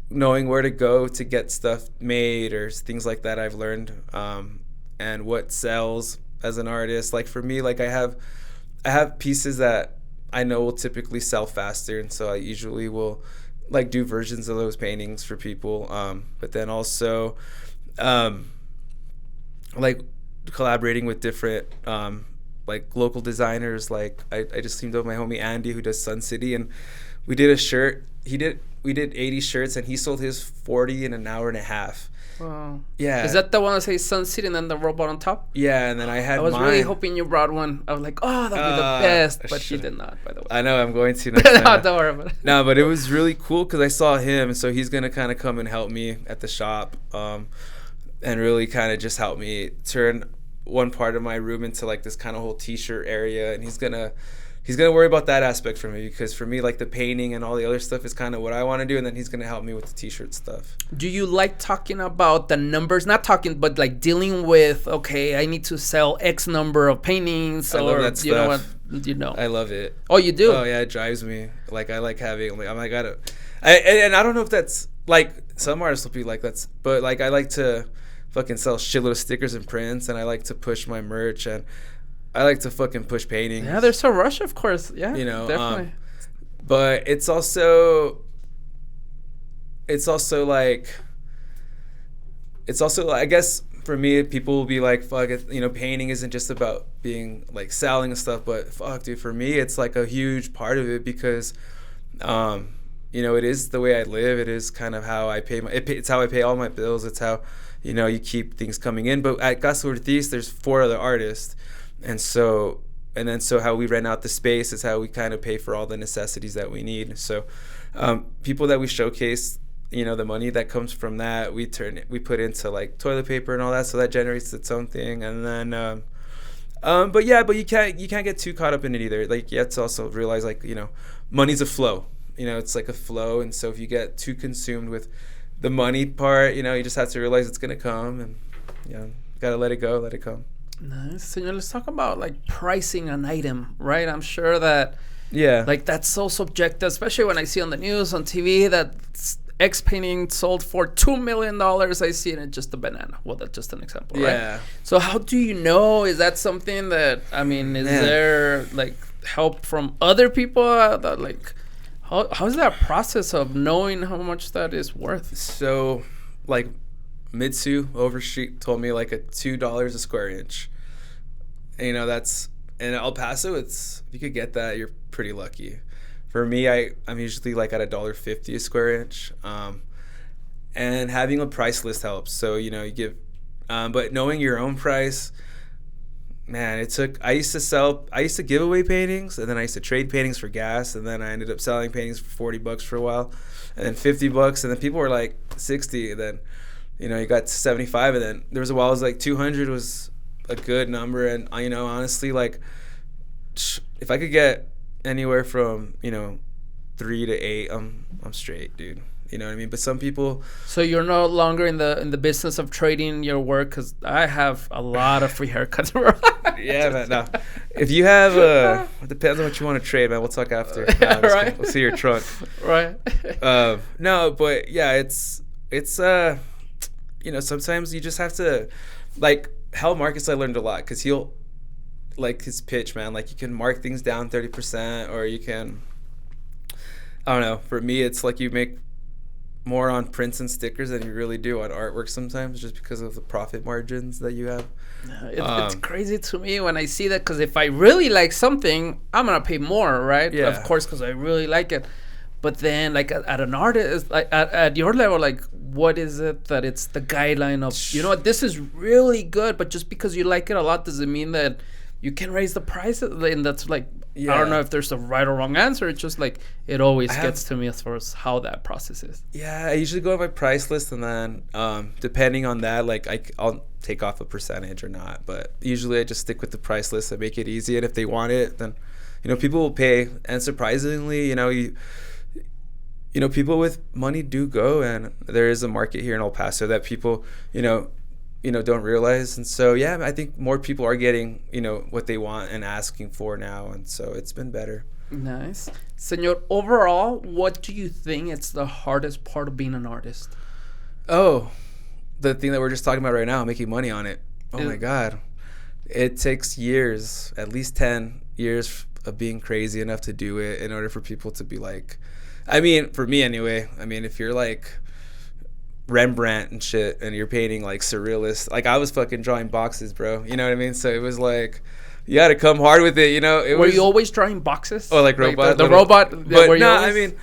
knowing where to go to get stuff made or things like that I've learned, and what sells as an artist. Like for me, like I have pieces that I know will typically sell faster, and so I usually will like do versions of those paintings for people, but then also like collaborating with different like local designers. Like I just teamed up with my homie Andy, who does Sun City, and we did a shirt. We did 80 shirts, and he sold his 40 in an hour and a half. Wow. Yeah. Is that the one that says Sun City and then the robot on top? Yeah, and then I had I was mine. really hoping you brought one. I was like, oh, that'd be the best. But he did not, by the way. I know, I'm going to next time. No, don't worry about it. No, but it was really cool because I saw him, so he's going to kind of come and help me at the shop, and really kind of just help me turn one part of my room into like this kind of whole t-shirt area, and he's gonna worry about that aspect for me, because for me, like the painting and all the other stuff is kind of what I want to do, and then he's gonna help me with the t-shirt stuff. Do you like talking about the numbers? Not talking, but like dealing with, okay, I need to sell X number of paintings. I love that stuff. I love it. Oh, you do? Oh yeah, it drives me. Like I like having, like, I don't know if that's like, some artists will be like that's, but like I like to fucking sell shitload of stickers and prints, and I like to push my merch, and I like to fucking push paintings. Yeah, there's a rush, of course. Yeah, definitely. But it's also like, I guess for me, people will be like, fuck it, painting isn't just about being like selling and stuff, but fuck, dude, for me, it's like a huge part of it, because, it is the way I live. It is kind of how I pay it's how I pay all my bills. It's how, you keep things coming in. But at Casa Ortiz, there's 4 other artists. And so how we rent out the space is how we kind of pay for all the necessities that we need. So people that we showcase, the money that comes from that, we put into like toilet paper and all that. So that generates its own thing. And then, but you can't get too caught up in it either. Like you have to also realize, like, money's a flow. It's like a flow. And so if you get too consumed with the money part, you just have to realize it's going to come, and, got to let it go, let it come. Nice. So, let's talk about like pricing an item, right? I'm sure that, like that's so subjective, especially when I see on the news, on TV, that X painting sold for $2 million. I see it in just a banana. Well, that's just an example, right? So how do you know? Is that something that, is there like help from other people that like, how's that process of knowing how much that is worth? So, like, Mitsu Overstreet told me like a $2 a square inch. And, that's in El Paso. It's, if you could get that, you're pretty lucky. For me, I'm usually like at $1.50 a square inch. And having a price list helps. So, you give, but knowing your own price, man, I used to give away paintings, and then I used to trade paintings for gas, and then I ended up selling paintings for $40 for a while, and then $50, and then people were like 60, and then, you got to 75, and then there was a while it was like 200 was a good number, and, honestly, like, if I could get anywhere from, 3 to 8, I'm straight, dude. You know what I mean? But some people. So you're no longer in the business of trading your work, because I have a lot of free haircuts. Yeah, man. No, if you have it depends on what you want to trade, man. We'll talk after. Right. We'll see your trunk. Right. No, but yeah, it's sometimes you just have to, like, Hell Marcus. I learned a lot because he'll, like, his pitch, man. Like, you can mark things down 30%, or you can. I don't know. For me, it's like you make more on prints and stickers than you really do on artwork sometimes, just because of the profit margins that you have. It's crazy to me when I see that, because if I really like something, I'm gonna pay more, right? Yeah. Of course, because I really like it. But then, like, at an artist, like at your level, like, what is it that it's the guideline of, you know what, this is really good, but just because you like it a lot doesn't mean that you can raise the prices? And that's like, yeah. I don't know if there's a right or wrong answer. It's just like, it always gets to me as far as how that process is. Yeah, I usually go on my price list, and then depending on that, like, I'll take off a percentage or not. But usually I just stick with the price list and make it easy. And if they want it, then, people will pay. And surprisingly, people with money do go, and there is a market here in El Paso that people, don't realize. And so, yeah, I think more people are getting, what they want and asking for now. And so it's been better. Nice. Senor, overall, what do you think is the hardest part of being an artist? Oh, the thing that we're just talking about right now, making money on it. Oh, my God. It takes years, at least 10 years of being crazy enough to do it in order for people to be like, I mean, for me anyway, if you're like Rembrandt and shit, and you're painting like surrealist, like, I was fucking drawing boxes, bro. You know what I mean? So it was like, you got to come hard with it. Were you always drawing boxes? Oh, like robot, the robot. But no,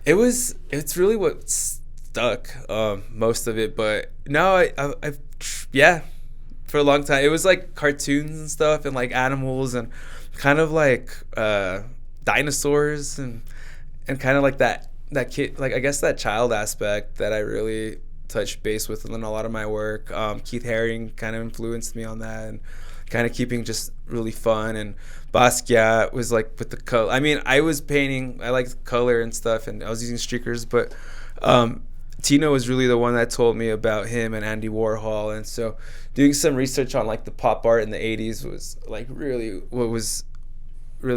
it's really what stuck, most of it. But no, I've for a long time it was like cartoons and stuff, and like animals, and kind of like dinosaurs, and kind of like that kid, like, I guess that child aspect that I really touched base with in a lot of my work. Keith Haring kind of influenced me on that, and kind of keeping just really fun. And Basquiat was like with the color. I was painting, I liked color and stuff, and I was using streakers, but Tino was really the one that told me about him and Andy Warhol. And so doing some research on like the pop art in the 80s was like really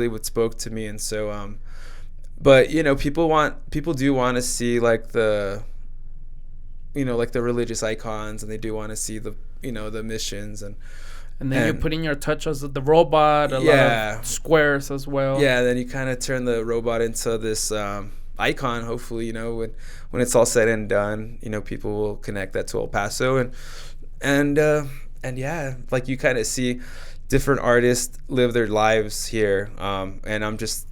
what spoke to me. And so but people do want to see like the like the religious icons, and they do want to see the the missions, and then you're putting your touch as the robot, a lot of squares as well. Yeah, then you kind of turn the robot into this icon. Hopefully, when it's all said and done, people will connect that to El Paso, and yeah, like, you kind of see different artists live their lives here, and I'm just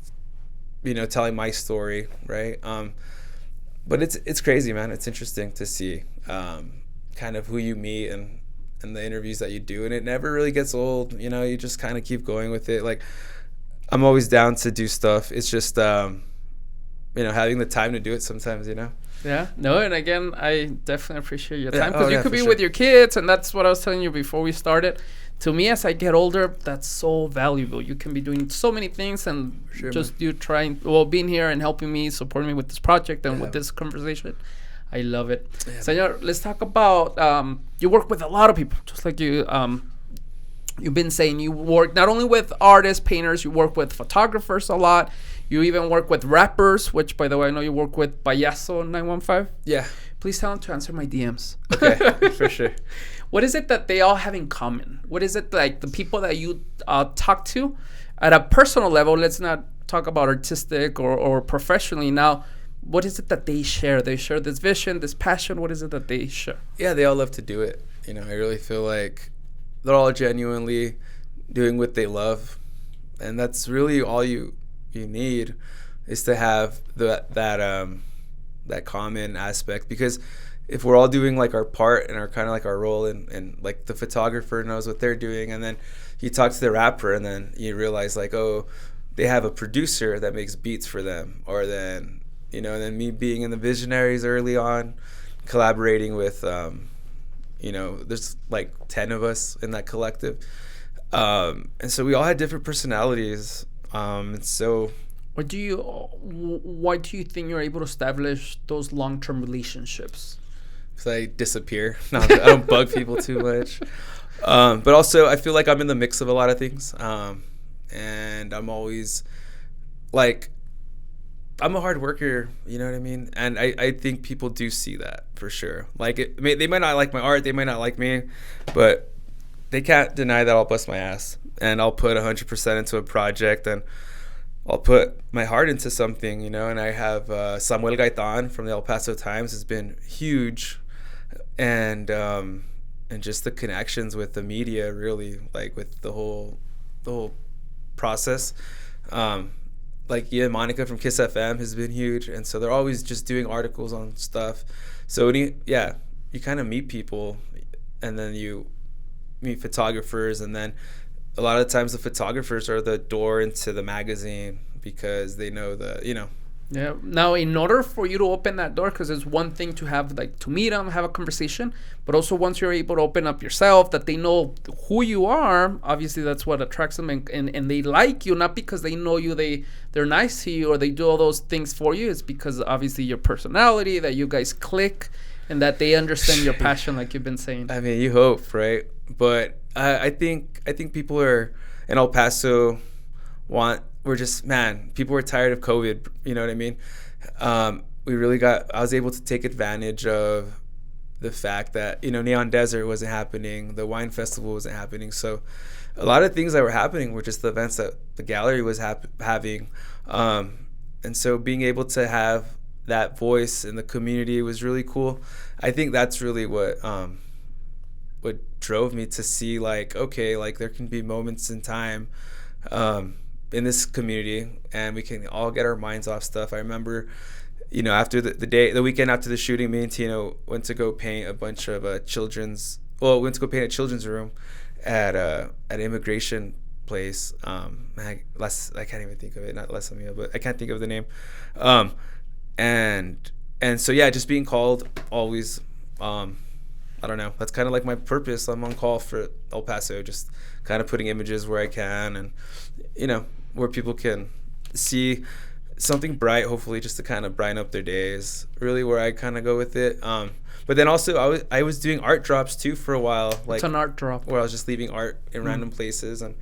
telling my story, right? But it's crazy, man. It's interesting to see kind of who you meet and the interviews that you do, and it never really gets old. You just kind of keep going with it. Like, I'm always down to do stuff. It's just having the time to do it sometimes. Yeah, no, and again, I definitely appreciate your time, because you could be with your kids, and that's what I was telling you before we started. To me, as I get older, that's so valuable. You can be doing so many things, and just you being here and helping me, supporting me with this project and with this conversation. I love it. Yeah. Senor, let's talk about, you work with a lot of people, just like you've been saying. You work not only with artists, painters, you work with photographers a lot. You even work with rappers, which, by the way, I know you work with Payaso 915. Yeah. Please tell them to answer my DMs. Okay, for sure. What is it that they all have in common? What is it, like, the people that you talk to at a personal level? Let's not talk about artistic or professionally now. What is it that they share? They share this vision, this passion. What is it that they share? Yeah, they all love to do it. I really feel like they're all genuinely doing what they love, and that's really all you need, is to have that common aspect. Because if we're all doing like our part and our kind of like our role, and like the photographer knows what they're doing, and then you talk to the rapper, and then you realize like, oh, they have a producer that makes beats for them, or then and then me being in the Visionaries early on, collaborating with there's like 10 of us in that collective, and so we all had different personalities, and so Or why do you think you're able to establish those long-term relationships? Because I disappear. No, I don't bug people too much. But also, I feel like I'm in the mix of a lot of things. And I'm always, like, I'm a hard worker, you know what I mean? And I think people do see that, for sure. Like, they might not like my art, they might not like me, but they can't deny that I'll bust my ass. And I'll put 100% into a project, and I'll put my heart into something, you know. And I have Samuel Gaitan from the El Paso Times has been huge, and just the connections with the media, really, like with the whole process. Like Monica from Kiss FM has been huge, and so they're always just doing articles on stuff. So you kind of meet people, and then you meet photographers, and then a lot of times the photographers are the door into the magazine because they know Yeah. Now, in order for you to open that door, because it's one thing to have, like, to meet them, have a conversation, but also once you're able to open up yourself, that they know who you are, obviously that's what attracts them, and they like you, not because they know you, they're nice to you, or they do all those things for you. It's because obviously your personality, that you guys click, and that they understand your passion, like you've been saying. I mean, you hope, right? But I think people are in El Paso people were tired of COVID, you know what I mean? I was able to take advantage of the fact that, Neon Desert wasn't happening, the wine festival wasn't happening. So a lot of things that were happening were just the events that the gallery was having. And so being able to have that voice in the community was really cool. I think that's really what drove me to see, like, okay, like, there can be moments in time in this community, and we can all get our minds off stuff. I remember, after the weekend after the shooting, me and Tino went to go paint a bunch of a children's room at an immigration place. I can't even think of it, not Les Amia, but I can't think of the name. And so, yeah, just being called always, I don't know. That's kind of like my purpose. I'm on call for El Paso, just kind of putting images where I can, and, where people can see something bright, hopefully, just to kind of brighten up their days. Really where I kind of go with it. But then also I was doing art drops too for a while. Like, it's an art drop. Where I was just leaving art in random places. And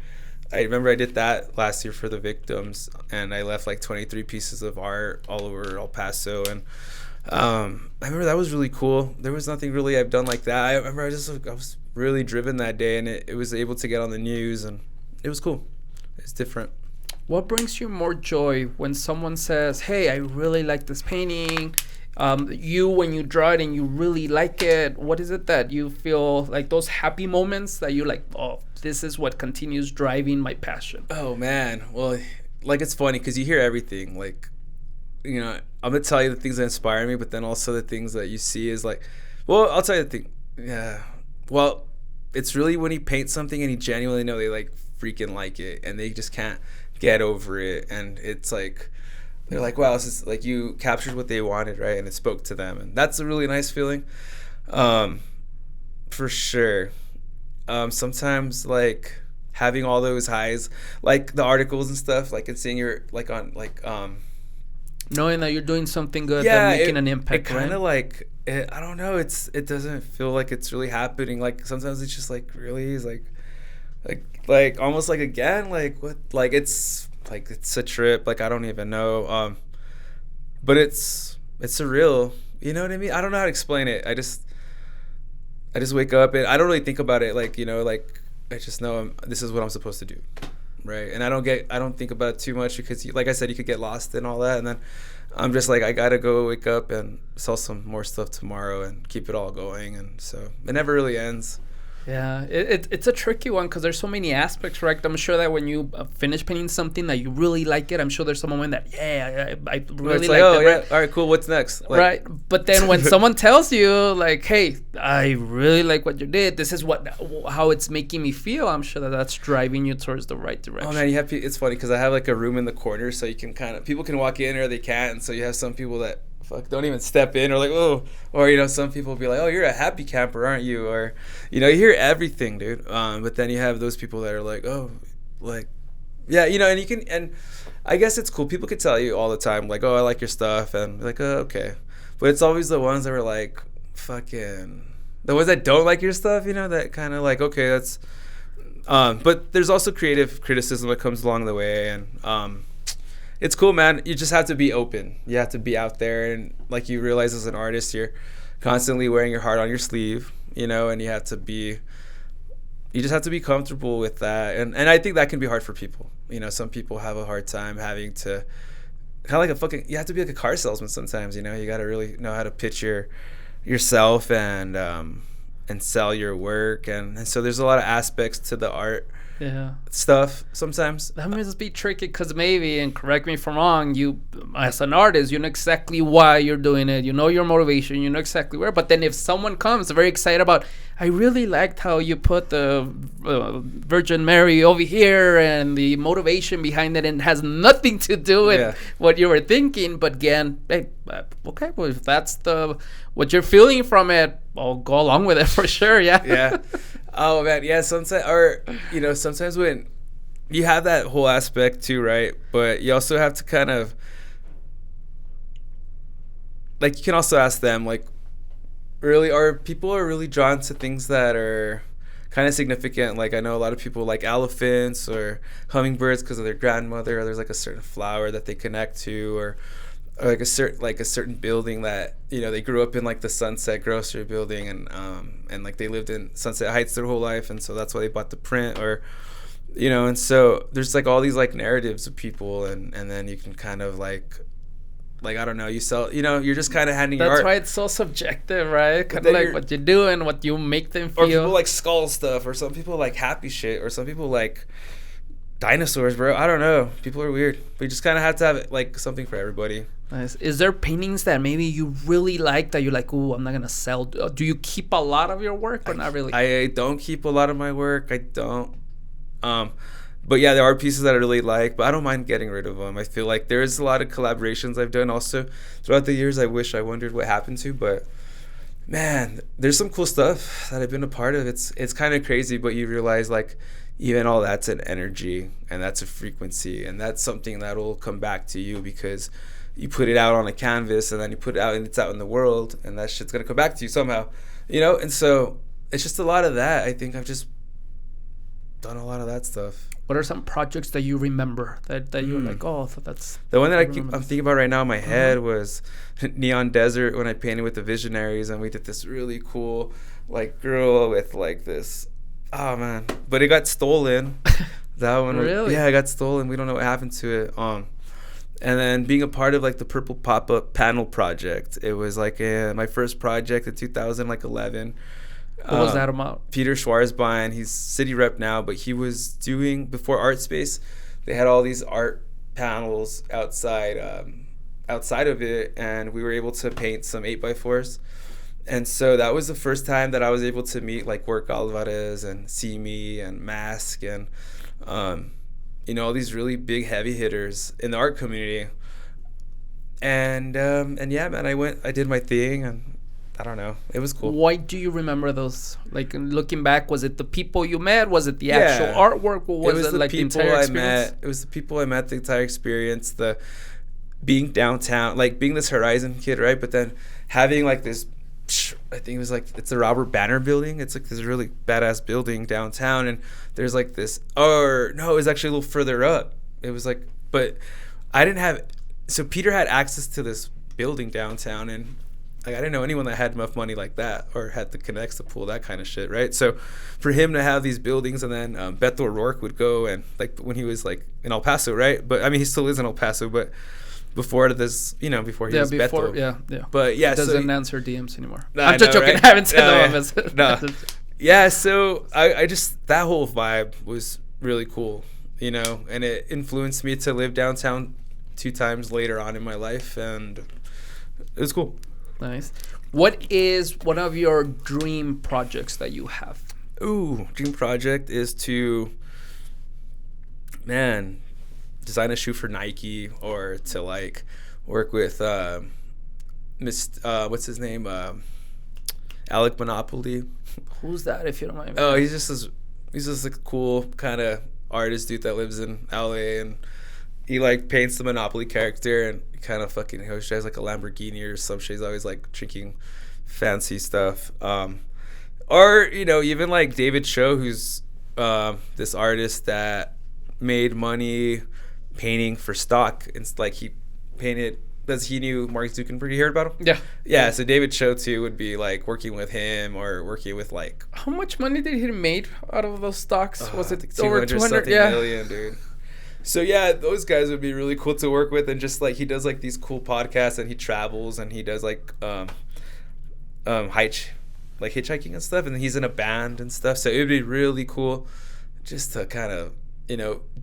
I remember I did that last year for the victims, and I left like 23 pieces of art all over El Paso. And I remember that was really cool. There was nothing really I've done like that. I remember I was really driven that day, and it was able to get on the news, and it was cool. It's different. What brings you more joy when someone says, hey, I really like this painting? When you draw it and you really like it, what is it that you feel like, those happy moments that you're like, oh, this is what continues driving my passion? Oh, man. Well, like, it's funny because you hear everything. Like, I'm going to tell you the things that inspire me, but then also the things that you see is like, well, I'll tell you the thing. Yeah. Well, it's really when you paint something and you genuinely know they like freaking like it, and they just can't get over it. And it's like, they're like, wow, this is like, you captured what they wanted, right? And it spoke to them. And that's a really nice feeling. For sure. Sometimes, like, having all those highs, like the articles and stuff, like, and seeing your, like, on, like, knowing that you're doing something good, and making an impact, it kind of, like, I don't know, it doesn't feel like it's really happening. Like, sometimes it's just like, really, it's like almost like, again, like, what, like, it's a trip, like, I don't even know, but it's surreal, you know what I mean? I don't know how to explain it. I just wake up and I don't really think about it, like, like, I just know this is what I'm supposed to do, right? And I don't think about it too much because, like I said, you could get lost in all that, and then I'm just like, I gotta go wake up and sell some more stuff tomorrow and keep it all going, and so it never really ends. Yeah, it's a tricky one because there's so many aspects, right? I'm sure that when you finish painting something that you really like it, I'm sure there's a moment that, I really like it. Right? All right, cool, what's next? Like, right, but then when someone tells you, like, hey, I really like what you did, this is how it's making me feel, I'm sure that's driving you towards the right direction. Oh, man, it's funny because I have, like, a room in the corner, so you can people can walk in or they can't, and so you have some people that don't even step in, or like, oh, or some people be like, oh, you're a happy camper, aren't you? Or you hear everything, dude. But then you have those people that are like, oh, like, yeah, and you can, and I guess it's cool. People could tell you all the time, like, oh, I like your stuff, and be like, oh, okay. But it's always the ones that were like, fucking, the ones that don't like your stuff, you know, that kind of like, okay, that's, but there's also creative criticism that comes along the way, and it's cool, man. You just have to be open. You have to be out there, and like you realize as an artist, you're constantly wearing your heart on your sleeve, you know, and you just have to be comfortable with that. And I think that can be hard for people. You know, some people have a hard time having to kind of like you have to be like a car salesman sometimes, you know. You got to really know how to pitch yourself and sell your work. And so there's a lot of aspects to the art stuff sometimes. That must be tricky because maybe, and correct me if I'm wrong, you as an artist, you know exactly why you're doing it, you know your motivation, you know exactly where. But then if someone comes very excited about, I really liked how you put the Virgin Mary over here and the motivation behind it, and has nothing to do with what you were thinking, but again, hey, okay, well, if that's what you're feeling from it, I'll go along with it for sure. Yeah. Oh man, yeah. Sometimes, or you know, sometimes when you have that whole aspect too, right? But you also have to kind of like, you can also ask them, like, really, are people really drawn to things that are kind of significant? Like, I know a lot of people like elephants or hummingbirds because of their grandmother, or there's like a certain flower that they connect to, or like a certain building that, you know, they grew up in, like the Sunset grocery building, and like they lived in Sunset Heights their whole life, and so that's why they bought the print, or, you know. And so there's like all these like narratives of people, and then you can kind of like I don't know, you sell, you know, you're just kind of handing your art. That's why it's so subjective, right? Kind of like what you do and what you make them feel. Or people like skull stuff, or some people like happy shit, or some people like dinosaurs, bro. I don't know. People are weird. But you just kind of have to have like something for everybody. Nice. Is there paintings that maybe you really like that you're like, ooh, I'm not gonna sell? Do you keep a lot of your work, or not really? I don't keep a lot of my work. I don't. But yeah, there are pieces that I really like, but I don't mind getting rid of them. I feel like there's a lot of collaborations I've done also throughout the years. I wondered what happened to, but man, there's some cool stuff that I've been a part of. It's kind of crazy, but you realize like even all that's an energy, and that's a frequency, and that's something that will come back to you because you put it out on a canvas, and then you put it out, and it's out in the world, and that shit's gonna come back to you somehow, you know. And so it's just a lot of that. I think I've just done a lot of that stuff. What are some projects that you remember that you're like, oh, that's the one that I'm thinking about right now in my head was Neon Desert, when I painted with the Visionaries, and we did this really cool like girl with like this, oh man, but it got stolen. That one really? Yeah, it got stolen. We don't know what happened to it. And then being a part of like the Purple Pop-Up panel project, it was like my first project in 2011. What was that about? Peter Schwarzbein, he's city rep now, but he was doing, before Art Space, they had all these art panels outside of it, and we were able to paint some 8x4s. And so that was the first time that I was able to meet like Work Alvarez and See Me and Mask and you know, all these really big heavy hitters in the art community. And yeah, man, I did my thing, and I don't know, it was cool. Why do you remember those? Like, looking back, was it the people you met? Was it the actual artwork? What was it like, the entire experience? It was the people I met, the entire experience, the being downtown, like being this Horizon kid, right? But then having like this, I think it was like, it's the Robert Banner building. It's like this really badass building downtown, and there's like this, or no, it was actually a little further up. It was like, but I didn't have, so Peter had access to this building downtown, and like, I didn't know anyone that had enough money like that, or had the connects to pull that kind of shit, right? So for him to have these buildings, and then Beto O'Rourke would go, and like when he was like in El Paso, right? But I mean, he still is in El Paso, but before this, you know, before he was Beto. Yeah. But yeah, he doesn't answer DMs anymore. Nah, I'm just joking. Right? I haven't sent them. No. Yeah, so I just, that whole vibe was really cool, you know, and it influenced me to live downtown 2 times later on in my life, and it was cool. Nice. What is one of your dream projects that you have? Ooh, dream project is to, man, design a shoe for Nike, or to like work with what's his name, Alec Monopoly. Who's that, if you don't mind? Oh, he's just a cool kind of artist dude that lives in LA, and he like paints the Monopoly character and kind of fucking he drives like a Lamborghini or some shit. He's always like drinking fancy stuff. Or even like David Cho, who's this artist that made money painting for stock. It's like he painted because he knew Mark Zuckerberg. You heard about him? Yeah. So David Cho too would be like working with him or working with like. How much money did he make out of those stocks? Was it over 200 million, dude? So yeah, those guys would be really cool to work with, and just like he does like these cool podcasts, and he travels, and he does like hitchhiking and stuff, and he's in a band and stuff. So it would be really cool, just to kind of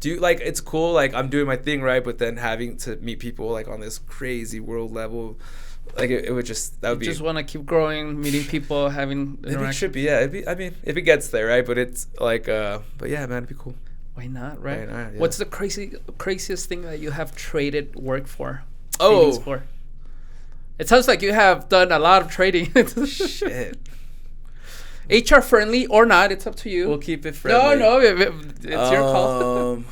do like it's cool like I'm doing my thing right, but then having to meet people like on this crazy world level, like it would just that would be just want to keep growing, meeting people, having it should be I mean if it gets there, right? But it's like but yeah, man, it'd be cool. Why not, right? Why not, yeah. What's the craziest thing that you have traded work for? For? It sounds like you have done a lot of trading. Shit. HR friendly or not, it's up to you. We'll keep it friendly. No, it's your call.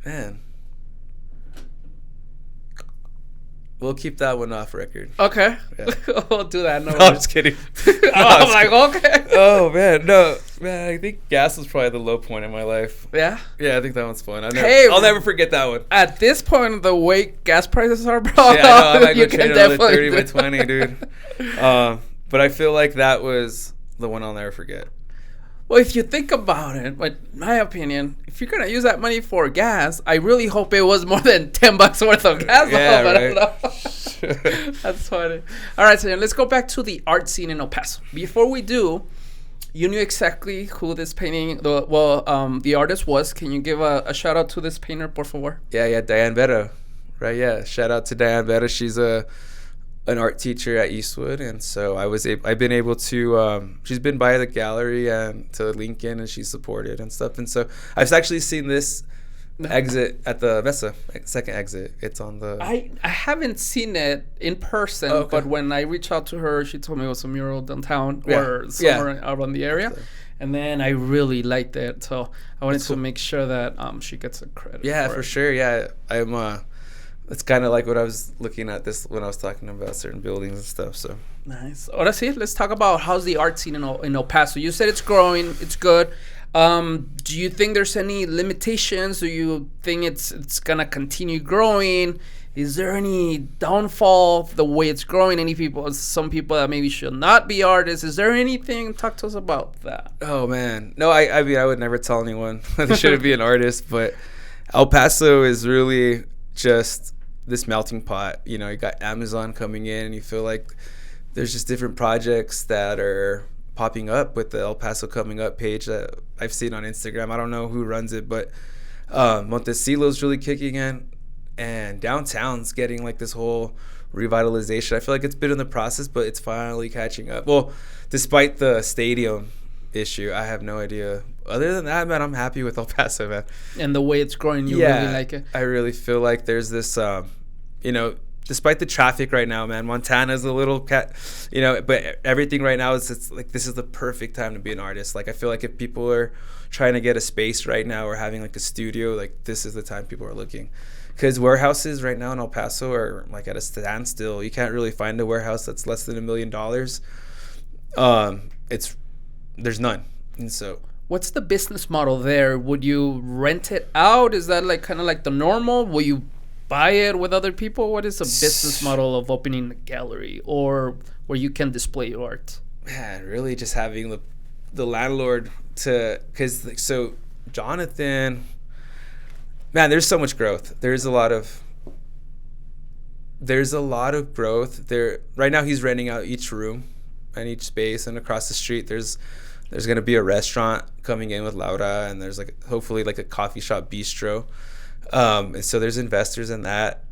Man. We'll keep that one off record. Okay. Yeah. We'll do that. No, I'm just kidding. I'm like, okay. Oh, man. No. Man, I think gas was probably the low point in my life. Yeah? Yeah, I think that one's fun. I'll never forget that one. At this point, the way gas prices are, bro. Yeah, I know. I might go trade another 30 by 20, dude. But I feel like that was the one I'll never forget. Well, if you think about it, but in my opinion, if you're gonna use that money for gas, I really hope it was more than $10 worth of gas. Yeah, but right. I don't know. That's funny. All right, so let's go back to the art scene in El Paso. Before we do, you knew exactly who this painting, the artist was. Can you give a shout out to this painter, por favor? Yeah, Diane Vera, right? Yeah, shout out to Diane Vera. She's an art teacher at Eastwood, and so I've been able to she's been by the gallery and to Lincoln, and she's supported and stuff, and so I've actually seen this exit at the Mesa, second exit. It's on the I haven't seen it in person, but when I reached out to her, she told me it was a mural downtown or somewhere around the area. And then I really liked it, so I wanted to make sure that she gets a credit. Yeah, for sure. Yeah, I'm it's kind of like what I was looking at this when I was talking about certain buildings and stuff. So nice. Ahora sí, let's talk about how's the art scene in El Paso. You said it's growing, it's good. Do you think there's any limitations? Do you think it's gonna continue growing? Is there any downfall of the way it's growing? Some people that maybe should not be artists? Is there anything? Talk to us about that. Oh man, no. I mean, I would never tell anyone they shouldn't be an artist, but El Paso is really just this melting pot. You got Amazon coming in, and you feel like there's just different projects that are popping up with the El Paso Coming Up page that I've seen on Instagram. I don't know who runs it, but Montesilo's really kicking in, and downtown's getting like this whole revitalization. I feel like it's been in the process, but it's finally catching up. Well, despite the stadium issue, I have no idea. Other than that, man, I'm happy with El Paso, man. And the way it's growing, you really like it? I really feel like there's this, despite the traffic right now, man, Montana's a little but everything right now it's like this is the perfect time to be an artist. Like I feel like if people are trying to get a space right now or having like a studio, like this is the time people are looking. Because warehouses right now in El Paso are like at a standstill. You can't really find a warehouse that's less than $1 million. There's none. And so what's the business model there? Would you rent it out? Is that like kind of like the normal? Will you buy it with other people? What is the business model of opening a gallery or where you can display your art? Man, really just having the landlord so Jonathan, man, there's so much growth. There's a lot of growth there. Right now he's renting out each room and each space, and across the street there's going to be a restaurant coming in with Laura, and there's like hopefully like a coffee shop bistro. And so there's investors in that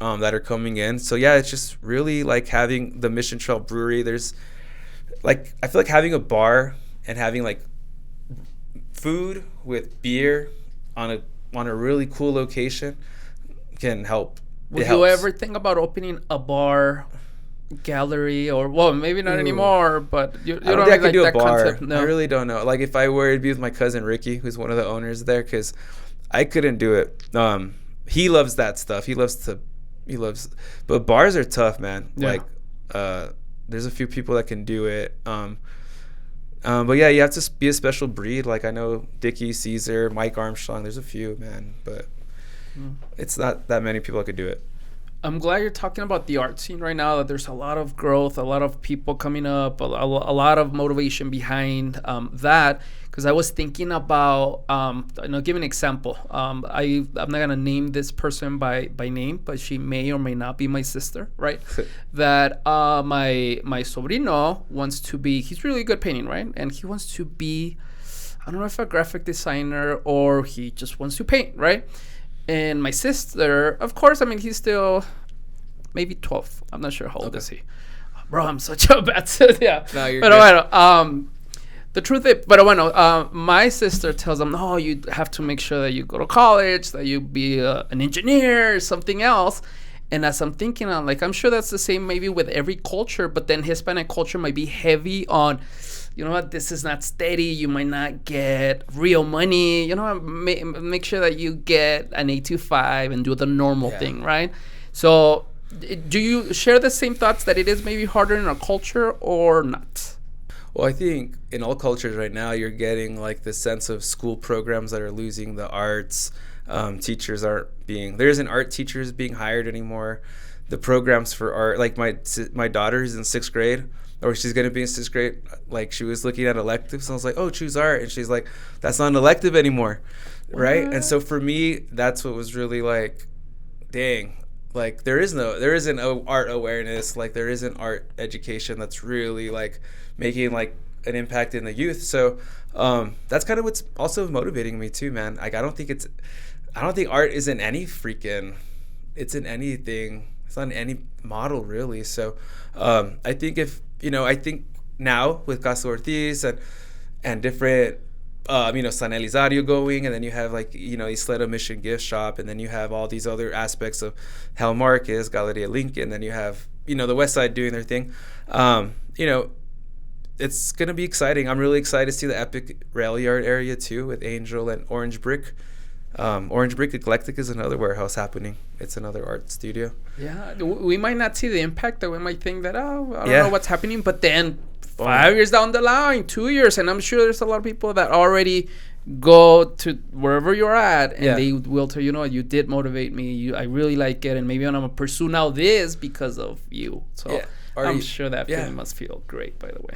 are coming in. So yeah, it's just really like having the Mission Trail Brewery. There's like, I feel like having a bar and having like food with beer on a really cool location can help. Would you ever think about opening a bar, gallery, or maybe not anymore, but you don't think I could do a bar. Concept? No. I really don't know. Like if I were, it'd be with my cousin Ricky, who's one of the owners there, because I couldn't do it. He loves that stuff. But bars are tough, man. Yeah. Like, there's a few people that can do it. But yeah, you have to be a special breed. Like I know Dickie, Caesar, Mike Armstrong. There's a few, man, but it's not that many people that could do it. I'm glad you're talking about the art scene right now, that there's a lot of growth, a lot of people coming up, a lot of motivation behind that. Because I was thinking about, I'll give an example. I'm not going to name this person by name, but she may or may not be my sister, right? That my sobrino wants to be, he's really good painting, right? And he wants to be, I don't know if a graphic designer or he just wants to paint, right? And my sister, of course, I mean, he's still maybe 12. I'm not sure how old is he. Bro, I'm such a bad yeah. No, you're good. Bueno, the truth is, my sister tells him, no, you have to make sure that you go to college, that you be an engineer or something else. And as I'm thinking, I'm sure that's the same maybe with every culture, but then Hispanic culture might be heavy on, you know what, this is not steady. You might not get real money. You know, make sure that you get an 8 to 5 and do the normal thing, right? So do you share the same thoughts that it is maybe harder in our culture or not? Well, I think in all cultures right now, you're getting like the sense of school programs that are losing the arts. Teachers there isn't art teachers being hired anymore. The programs for art, like my daughter is in 6th grade, or she's going to be in 6th grade. Like she was looking at electives, and I was like, oh, choose art. And she's like, that's not an elective anymore. What? Right? And so for me, that's what was really like, dang, like there isn't art awareness. Like there isn't art education that's really like making like an impact in the youth. So that's kind of what's also motivating me too, man. Like I don't think art is in any it's in anything. It's not in any model really. So I think I think now with Casa Ortiz and different San Elizario going, and then you have like Isleta Mission Gift Shop, and then you have all these other aspects of Hal Marcus, Galeria Lincoln, then you have the West Side doing their thing. It's going to be exciting. I'm really excited to see the Epic Rail Yard area too with Angel and Orange Brick. Orange Brick Eclectic is another warehouse happening. It's another art studio. Yeah, we might not see the impact that we might think that, I don't know what's happening, but then 5 years down the line, 2 years, and I'm sure there's a lot of people that already go to wherever you're at, and they will tell you did motivate me. I really like it, and maybe I'm going to pursue now this because of you. So I'm sure that feeling must feel great, by the way.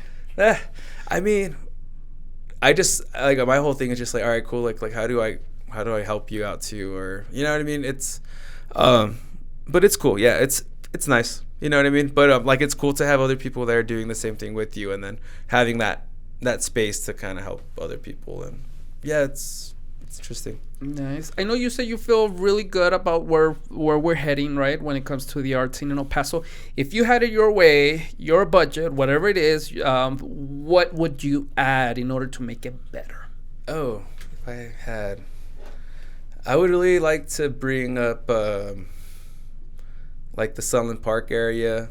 I mean, I just like my whole thing is just like, all right, cool. Like how do I help you out too, or you know what I mean? It's, but it's cool. Yeah, it's nice. You know what I mean? But like it's cool to have other people there doing the same thing with you, and then having that space to kind of help other people. And yeah, it's interesting. Nice. I know you said you feel really good about where we're heading, right, when it comes to the art scene in El Paso. If you had it your way, your budget, whatever it is, what would you add in order to make it better? Oh, if I had, I would really like to bring up like the Sunland Park area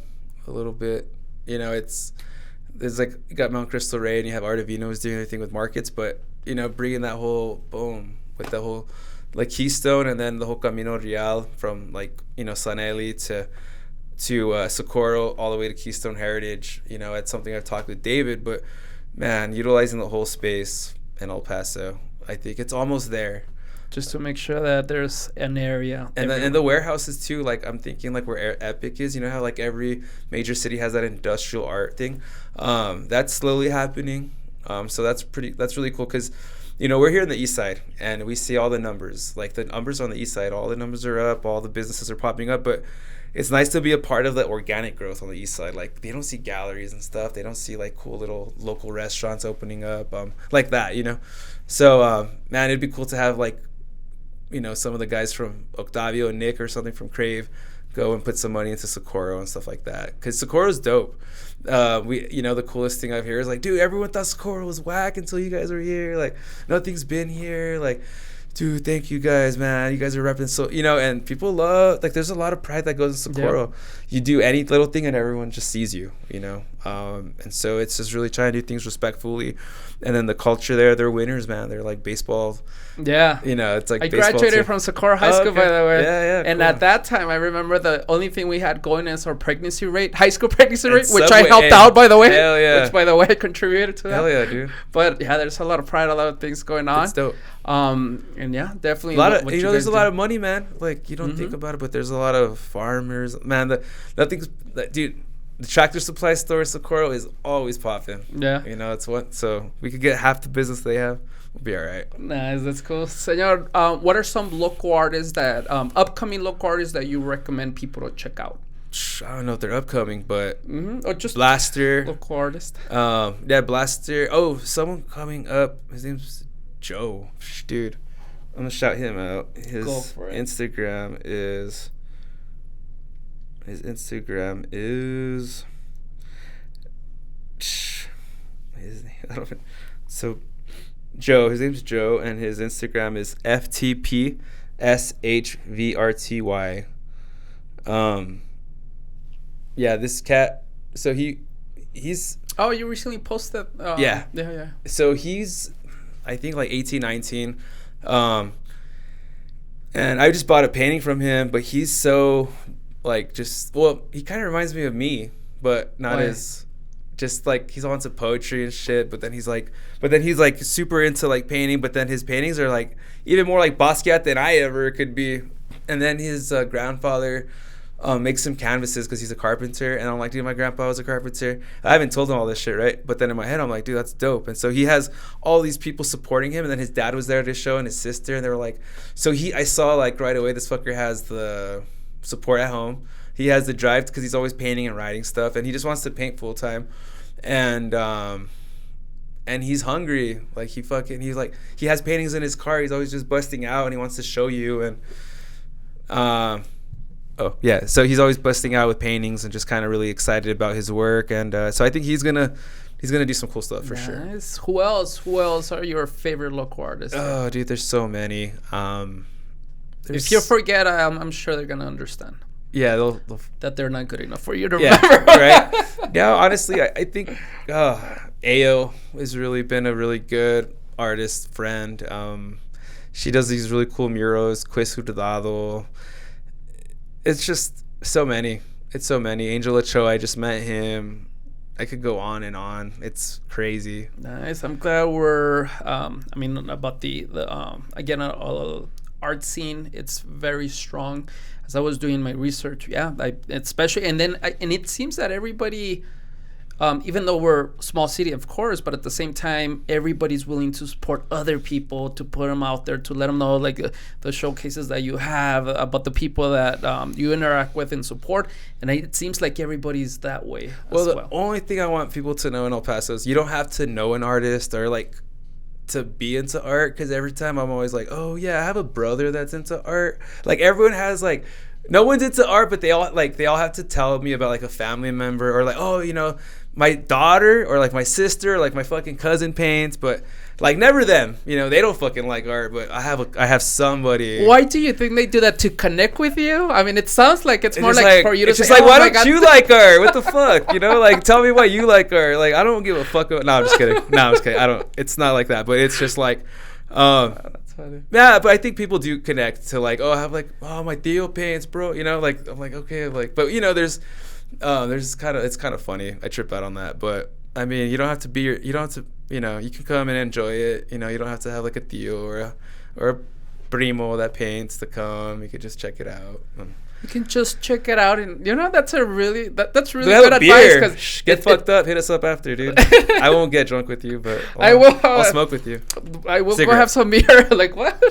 a little bit. There's like you got Mount Cristo Rey and you have Artavino's doing anything with markets, but bringing that whole with the whole like Keystone, and then the whole Camino Real from like San Eli to Socorro all the way to Keystone Heritage. It's something I've talked with David, but man, utilizing the whole space in El Paso, I think it's almost there. Just to make sure that there's an area. And the warehouses too, like I'm thinking like where Epic is, how like every major city has that industrial art thing. That's slowly happening. So that's really cool because, we're here in the east side and we see all the numbers. Like the numbers on the east side, all the numbers are up, all the businesses are popping up, but it's nice to be a part of the organic growth on the east side. Like they don't see galleries and stuff. They don't see like cool little local restaurants opening up like that, So, man, it'd be cool to have like, some of the guys from Octavio and Nick or something from Crave go and put some money into Socorro and stuff like that. Because Socorro's dope. The coolest thing I've heard is like, dude, everyone thought Socorro was whack until you guys were here. Like, nothing's been here. Like, dude, thank you guys, man. You guys are repping so, and people love, like, there's a lot of pride that goes in Socorro. You do any little thing and everyone just sees you, and so it's just really trying to do things respectfully. And then the culture there, they're winners, man. They're like baseball. Yeah. It's like I graduated from Socorro High School, by the way. Yeah, and cool. At that time, I remember the only thing we had going is our pregnancy rate, high school pregnancy rate, which Subway, I helped out, by the way. Hell yeah. Which, by the way, contributed to that. Hell yeah, dude. But yeah, there's a lot of pride, a lot of things going on. It's dope. And yeah, definitely. A lot of, there's a lot of money, man. Like, you don't think about it, but there's a lot of farmers, man. Dude. The Tractor Supply store in Socorro is always popping. Yeah. So we could get half the business they have. We'll be all right. Nice, that's cool. Senor, what are some local artists upcoming local artists that you recommend people to check out? I don't know if they're upcoming, but or just Blaster. Local artist. Yeah, Blaster. Oh, someone coming up. His name's Joe. Dude, I'm going to shout him out. His Instagram is... So Joe, his name's Joe, and his Instagram is FTPSHVRTY. Yeah, this cat. So he's. Oh, you recently posted. Yeah. So he's, I think, like 18, 19. And I just bought a painting from him, but he's so. Like, he kind of reminds me of me, but not as, just like, he's all into poetry and shit, but then he's like super into like painting, but then his paintings are like even more like Basquiat than I ever could be. And then his grandfather makes some canvases because he's a carpenter, and I'm like, dude, my grandpa was a carpenter. I haven't told him all this shit, right? But then in my head, I'm like, dude, that's dope. And so he has all these people supporting him, and then his dad was there to show, and his sister, and they were like, I saw like right away, this fucker has the support at home. He has the drive because he's always painting and writing stuff, and he just wants to paint full time. And he's hungry. Like, he has paintings in his car. He's always just busting out, and he wants to show you. And so he's always busting out with paintings and just kind of really excited about his work. And so I think he's gonna do some cool stuff for sure. Who else are your favorite local artists? Oh, dude, there's so many. If you forget, I'm sure they're gonna understand. Yeah, they'll that they're not good enough for you to remember. Right. Yeah, honestly, I think Ayo has really been a really good artist friend. She does these really cool murals. Quiz Hudado. It's just so many. It's so many. Angel Ochoa, I just met him. I could go on and on. It's crazy. Nice. I'm glad we're. About the again, art scene. It's very strong. As I was doing my research, especially, and it seems that everybody, even though we're a small city, of course, but at the same time, everybody's willing to support other people, to put them out there, to let them know, like, the showcases that you have, about the people that you interact with and support. And it seems like everybody's that way. Well, the only thing I want people to know in El Paso is you don't have to know an artist or like to be into art, because every time I'm always like, oh yeah, I have a brother that's into art. Like, everyone has, like, no one's into art, but they all have to tell me about like a family member, or like, oh, my daughter, or like my sister, or like my fucking cousin paints, but like never them. They don't fucking like art, but I have somebody. Why do you think they do that? To connect with you? I mean, it sounds like it's more like for you to say, it's just like, why don't you like art? What the fuck? Like, tell me why you like art. Like, I don't give a fuck. No, I'm just kidding. I don't. It's not like that, but it's just like, that's funny. Yeah, but I think people do connect to like, oh, I have like, oh, my Theo paints, bro. Like, I'm like, okay, like, but there's it's kind of funny. I trip out on that, but I mean, you don't have to you can come and enjoy it. You don't have to have like a Theo or a primo that paints to come. You could just check it out. You can just check it out, and that's really good advice. Because get fucked up. Hit us up after, dude. I won't get drunk with you, but I'll smoke with you. I will go have some beer. Like, what?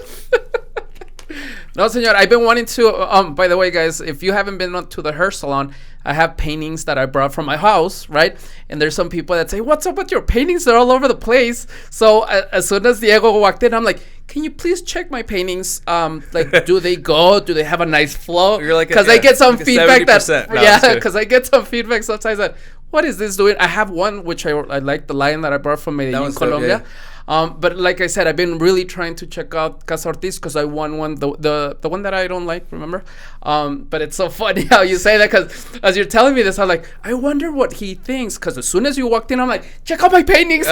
No, senor. I've been wanting to. By the way, guys, if you haven't been to the hair salon, I have paintings that I brought from my house, right? And there's some people that say, "What's up with your paintings? They're all over the place." So as soon as Diego walked in, I'm like, "Can you please check my paintings? Like, do they go? Do they have a nice flow?" You're like, because I get some feedback because I get some feedback sometimes that, what is this doing? I have one which I like the line that I brought from Medellin, Colombia. But like I said, I've been really trying to check out Casa Ortiz because I won one, the one that I don't like, remember? But it's so funny how you say that, because as you're telling me this, I'm like, I wonder what he thinks, because as soon as you walked in, I'm like, check out my paintings.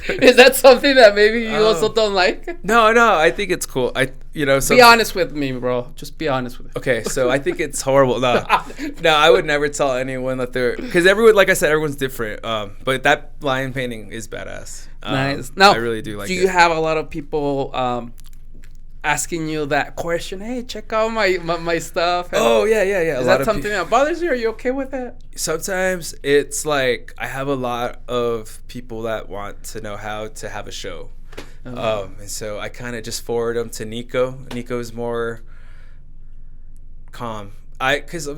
Is that something that maybe you also don't like? No, I think it's cool. Be honest with me, bro. Just be honest with me. Okay, so I think it's horrible. No, I would never tell anyone that they're, because everyone, like I said, everyone's different. But that lion painting is badass. Nice. Now, I really do like it. Do you have a lot of people asking you that question? Hey, check out my stuff. And yeah. Is that something that bothers you? Are you okay with it? Sometimes it's like I have a lot of people that want to know how to have a show. And so I kind of just forward them to Nico. Nico's more calm. There's a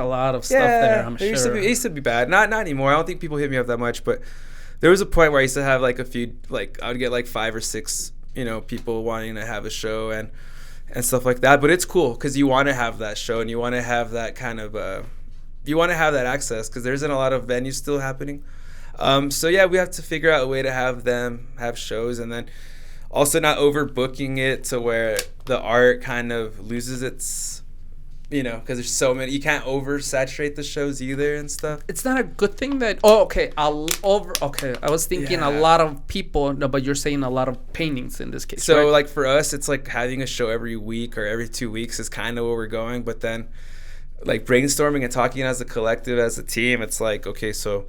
lot of stuff there. I'm sure. It used to be bad. Not anymore. I don't think people hit me up that much, but there was a point where I used to have like a few, like I would get like 5 or 6, people wanting to have a show and stuff like that. But it's cool because you want to have that show and you want to have that kind of you want to have that access because there isn't a lot of venues still happening. So yeah, we have to figure out a way to have them have shows, and then also not overbooking it to where the art kind of loses its, because there's so many. You can't oversaturate the shows either and stuff. It's not a good thing that. I was thinking a lot of people. No, but you're saying a lot of paintings in this case. So right? like for us, it's like having a show every week or every 2 weeks is kind of where we're going. But then, like brainstorming and talking as a collective, as a team, it's like, okay, so.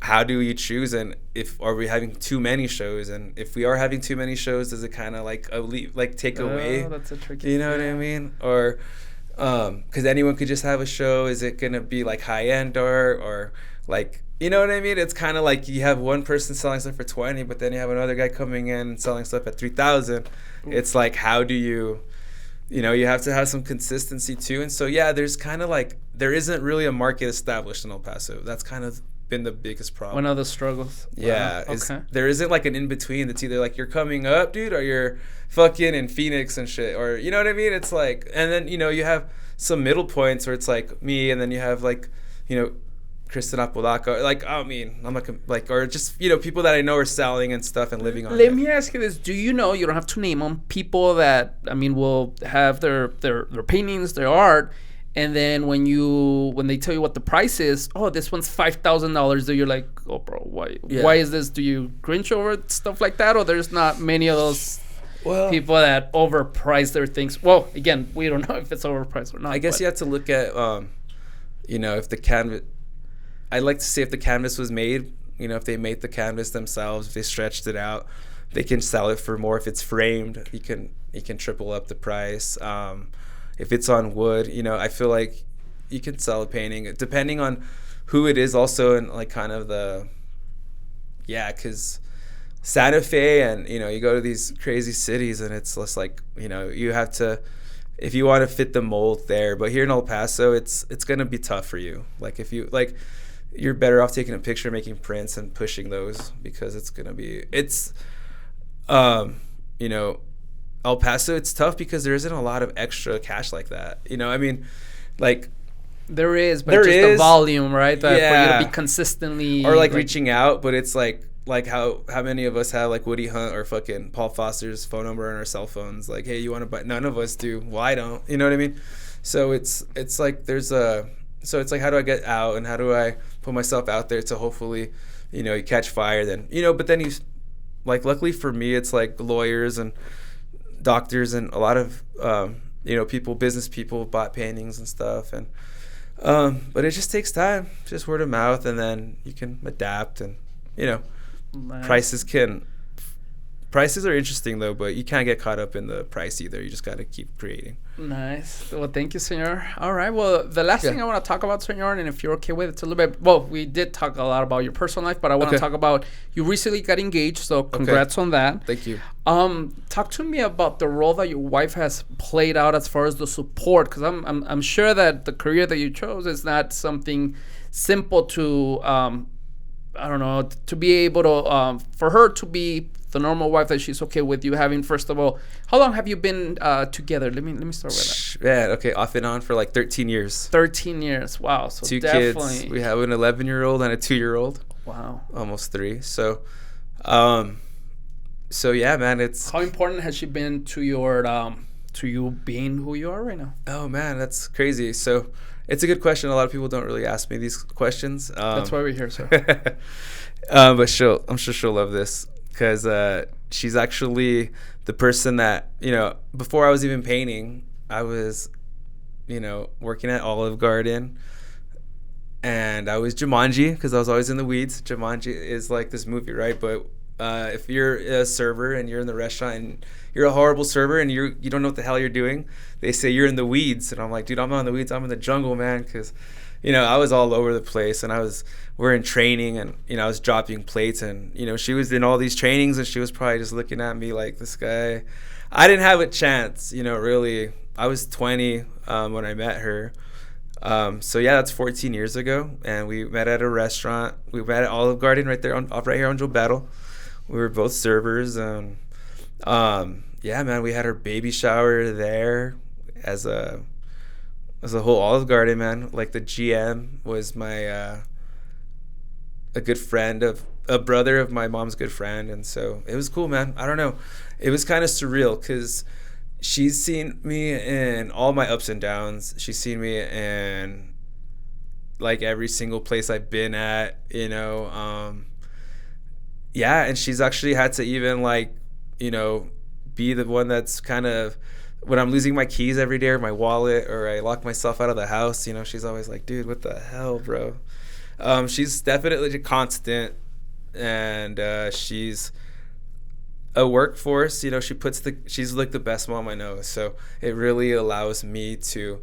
How do we choose, and are we having too many shows, and if we are having too many shows, does it kind of take away? That's a tricky. You know what I mean? Or because anyone could just have a show. Is it gonna be like high end or like, you know what I mean? It's kind of like you have one person selling stuff for 20, but then you have another guy coming in and selling stuff at 3,000. It's like, how do you? You have to have some consistency too. And so yeah, there's kind of like there isn't really a market established in El Paso. That's kind of been the biggest problem. One of the struggles. Yeah. Okay. There isn't like an in-between. It's either like you're coming up, dude, or you're fucking in Phoenix and shit. Or, you know what I mean? It's like, and then, you have some middle points where it's like me, and then you have like, Kristen Apodaca. Like, I mean, I'm like, or just, people that I know are selling and stuff and living on Let me ask you this. Do you know, you don't have to name them, people that, will have their paintings, their art, and then when they tell you what the price is, this one's $5,000, do you're like, oh bro, why is this? Do you cringe over stuff like that, or there's not many of those people that overprice their things? Well, again, we don't know if it's overpriced or not. I guess you have to look at if the canvas. I like to say if the canvas was made, if they made the canvas themselves, if they stretched it out, they can sell it for more. If it's framed, you can triple up the price. If it's on wood, I feel like you can sell a painting depending on who it is also, and like kind of because Santa Fe and, you go to these crazy cities and it's just like, you have to, if you want to fit the mold there. But here in El Paso, it's going to be tough for you. Like if you, like, you're better off taking a picture, making prints and pushing those, because it's going to be, El Paso, it's tough because there isn't a lot of extra cash like that. Like there is, but just the volume, right? For you to be consistently or like reaching out, but it's like how many of us have like Woody Hunt or fucking Paul Foster's phone number on our cell phones? Like, hey, you want to buy? None of us do. Well, I don't. You know what I mean? So it's like it's like, how do I get out and how do I put myself out there to hopefully, you catch fire? Then but then you, like, luckily for me, it's like lawyers and doctors and a lot of business people bought paintings and stuff, and but it just takes time, just word of mouth, and then you can adapt, and nice. Prices are interesting though, but you can't get caught up in the price either. You just got to keep creating. Nice. Well, thank you, senor. All right. Well, the last thing I want to talk about, senor, and if you're okay with it, it's a little bit. Well, we did talk a lot about your personal life, but I want to talk about, you recently got engaged, so congrats on that. Thank you. Talk to me about the role that your wife has played out as far as the support, because I'm sure that the career that you chose is not something simple to I don't know, to be able to for her to be the normal wife that she's okay with you having. First of all, how long have you been together? Let me start with that. Man, okay, off and on for like 13 years. 13 years. Wow. So 2 definitely kids. We have an 11-year-old and a 2-year-old. Wow. Almost 3. So yeah, man, it's... How important has she been to your to you being who you are right now? Oh man, that's crazy. So it's a good question. A lot of people don't really ask me these questions. That's why we're here, sir. But I'm sure she'll love this, because she's actually the person that, before I was even painting, I was, working at Olive Garden, and I was Jumanji, because I was always in the weeds. Jumanji is like this movie, right? But if you're a server and you're in the restaurant and you're a horrible server and you don't know what the hell you're doing, they say you're in the weeds. And I'm like, dude, I'm not in the weeds. I'm in the jungle, man. Because, I was all over the place, and we're in training, and, I was dropping plates, and, she was in all these trainings, and she was probably just looking at me like, this guy. I didn't have a chance, really. I was 20 when I met her. So yeah, that's 14 years ago, and we met at a restaurant. We met at Olive Garden right here on Joe Battle. We were both servers, and yeah, man, we had our baby shower there as a whole Olive Garden, man. Like, the GM was my a good friend of a brother of my mom's good friend, and so it was cool, man. I don't know, it was kind of surreal, because she's seen me in all my ups and downs. She's seen me in like every single place I've been at, yeah, and she's actually had to even be the one that's kind of, when I'm losing my keys every day or my wallet, or I lock myself out of the house, she's always like, dude, what the hell, bro? She's definitely constant, and she's a workforce. She's like the best mom I know, so it really allows me to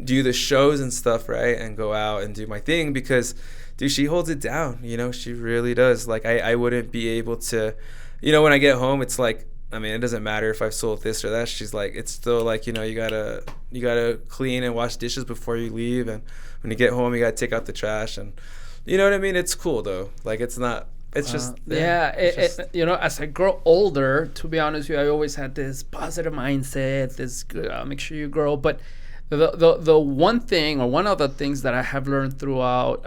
do the shows and stuff, right, and go out and do my thing, because dude, she holds it down. She really does. Like, I wouldn't be able to, when I get home, it's like, I mean, it doesn't matter if I've sold this or that. She's like, it's still like, you gotta clean and wash dishes before you leave, and when you get home, you gotta take out the trash, and you know what I mean. It's cool though. Like, it's not. It's just as I grow older, to be honest with you, I always had this positive mindset. This make sure you grow, but the one thing, or one of the things that I have learned throughout,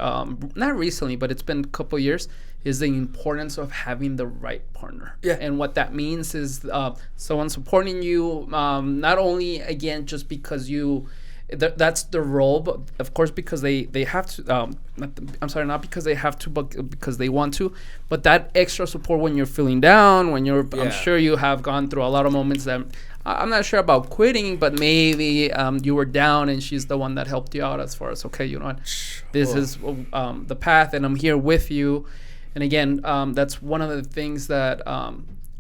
not recently, but it's been a couple of years, is the importance of having the right partner. Yeah. And what that means is someone supporting you, not only, again, just because that's the role, but of course because they have to, not because they have to, but because they want to, but that extra support when you're feeling down, when you're, I'm sure you have gone through a lot of moments that, I'm not sure about quitting, but maybe you were down, and she's the one that helped you out as far as, okay, you know what, this is the path, and I'm here with you. And again, that's one of the things that a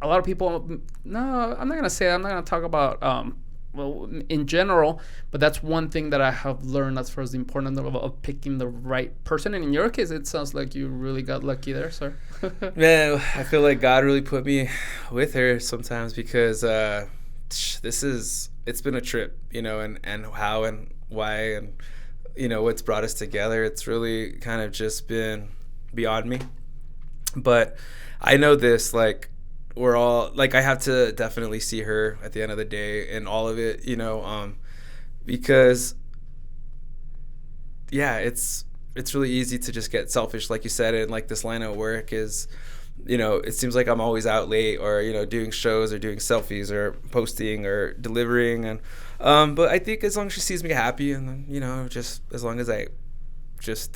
lot of people, no, I'm not going to talk about, in general, but that's one thing that I have learned as far as the importance of picking the right person. And in your case, it sounds like you really got lucky there, sir. Man, I feel like God really put me with her sometimes, because it's been a trip, and how and why, and what's brought us together. It's really kind of just been beyond me. But I know this, like, we're all, like, I have to definitely see her at the end of the day and all of it, because yeah, it's really easy to just get selfish, like you said. And like, this line of work is, it seems like I'm always out late, or doing shows, or doing selfies, or posting, or delivering, and but I think as long as she sees me happy, and then just as long as I just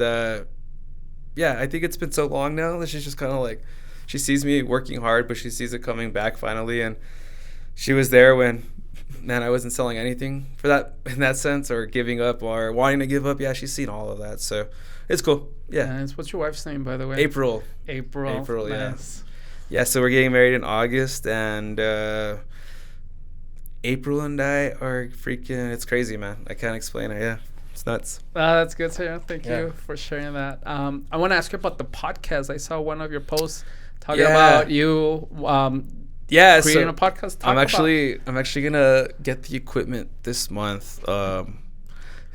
yeah, I think it's been so long now that she's just kind of like, she sees me working hard, but she sees it coming back finally. And she was there when, man, I wasn't selling anything for that, in that sense, or giving up, or wanting to give up. Yeah, she's seen all of that, so it's cool. Yeah. Nice. What's your wife's name, by the way? April. Nice. Yeah, so we're getting married in August, and April and I are freaking, it's crazy, man. I can't explain it. Yeah. It's nuts. That's good, sir. Thank you for sharing that. I want to ask you about the podcast. I saw one of your posts talking about you creating a podcast. I'm actually gonna get the equipment this month.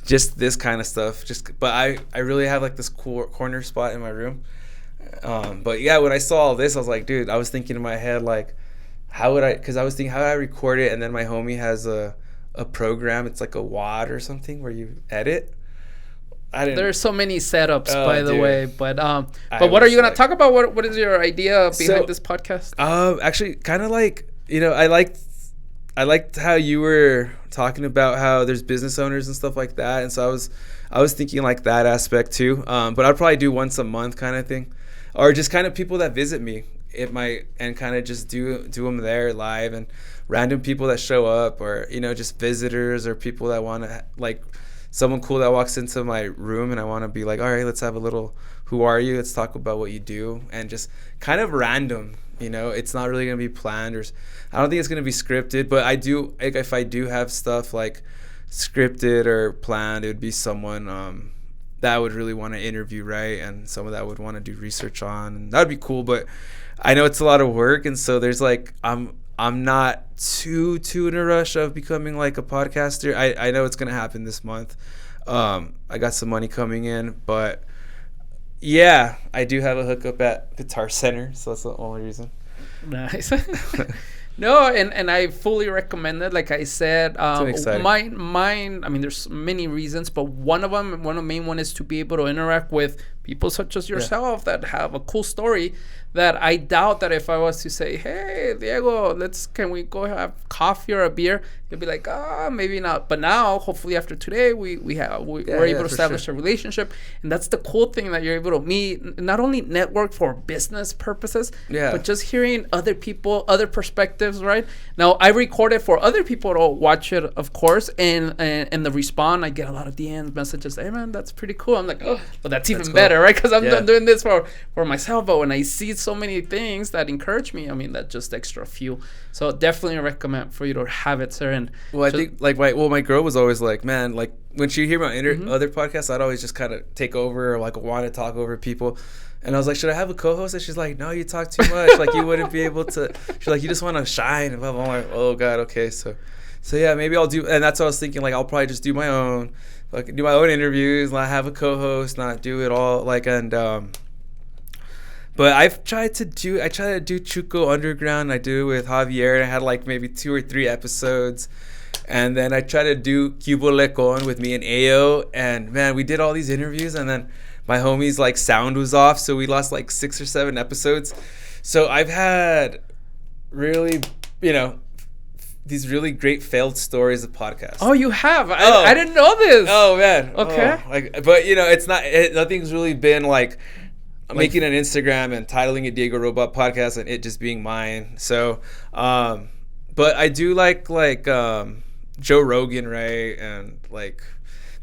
Just this kind of stuff. But I really have like this cool corner spot in my room. But yeah, when I saw all this, I was like, dude, I was thinking in my head, like, how would I record it? And then my homie has a program, it's like a WAD or something, where you edit. There's so many setups, by the way. But what are you gonna talk about? What is your idea behind this podcast? Actually, kind of like, I liked how you were talking about how there's business owners and stuff like that, and so I was thinking like that aspect too. But I'd probably do once a month kind of thing, or just kind of people that visit me. It might, and kind of just do them there live, and random people that show up, or just visitors, or people that want to, like, someone cool that walks into my room and I want to be like, all right, let's have a little, who are you? Let's talk about what you do, and just kind of random. It's not really gonna be planned, or I don't think it's gonna be scripted. But I do, like, if I do have stuff like scripted or planned, it would be someone that I would really want to interview, right? And someone that I would want to do research on, and that'd be cool. But I know it's a lot of work, and so there's like, I'm not too in a rush of becoming like a podcaster. I know it's gonna happen this month. I got some money coming in, but yeah, I do have a hookup at Guitar Center, so that's the only reason. Nice. No, and I fully recommend it. Like I said, mine. I mean, there's many reasons, but one of the main one is to be able to interact with people such as yourself that have a cool story. That I doubt that if I was to say, hey, Diego, can we go have coffee or a beer? You'll be like, maybe not. But now, hopefully after today, we're able to establish a relationship. And that's the cool thing, that you're able to meet, not only network for business purposes, but just hearing other people, other perspectives, right? Now, I record it for other people to watch it, of course, and the response, I get a lot of DMs, messages, hey, man, that's pretty cool. I'm like, well, that's even better, right? Because I'm doing this for myself, but when I see so many things that encourage me, I mean, that's just extra fuel. So definitely recommend for you to have it, sir. And I think my girl was always like, man, like when she hear my other podcasts, I'd always just kind of take over, or like want to talk over people. And I was like, should I have a co-host? And she's like, no, you talk too much. Like, you wouldn't be able to. She's like, you just want to shine. And I'm like, oh God, okay. So yeah, maybe I'll do. And that's what I was thinking. Like, I'll probably just do my own, like, do my own interviews, not have a co-host, not do it all. Like, and but I tried to do Chuco Underground. I do it with Javier, and I had like maybe 2 or 3 episodes. And then I tried to do Cubo Lecon with me and Ayo. And man, we did all these interviews, and then my homie's like sound was off, so we lost like 6 or 7 episodes. So I've had really, these really great failed stories of podcasts. Oh, you have? I didn't know this. Oh man. Okay. But it's not. Nothing's really been like making an Instagram and titling it Diego Robot Podcast and it just being mine. So, but I do like Joe Rogan, right? And like,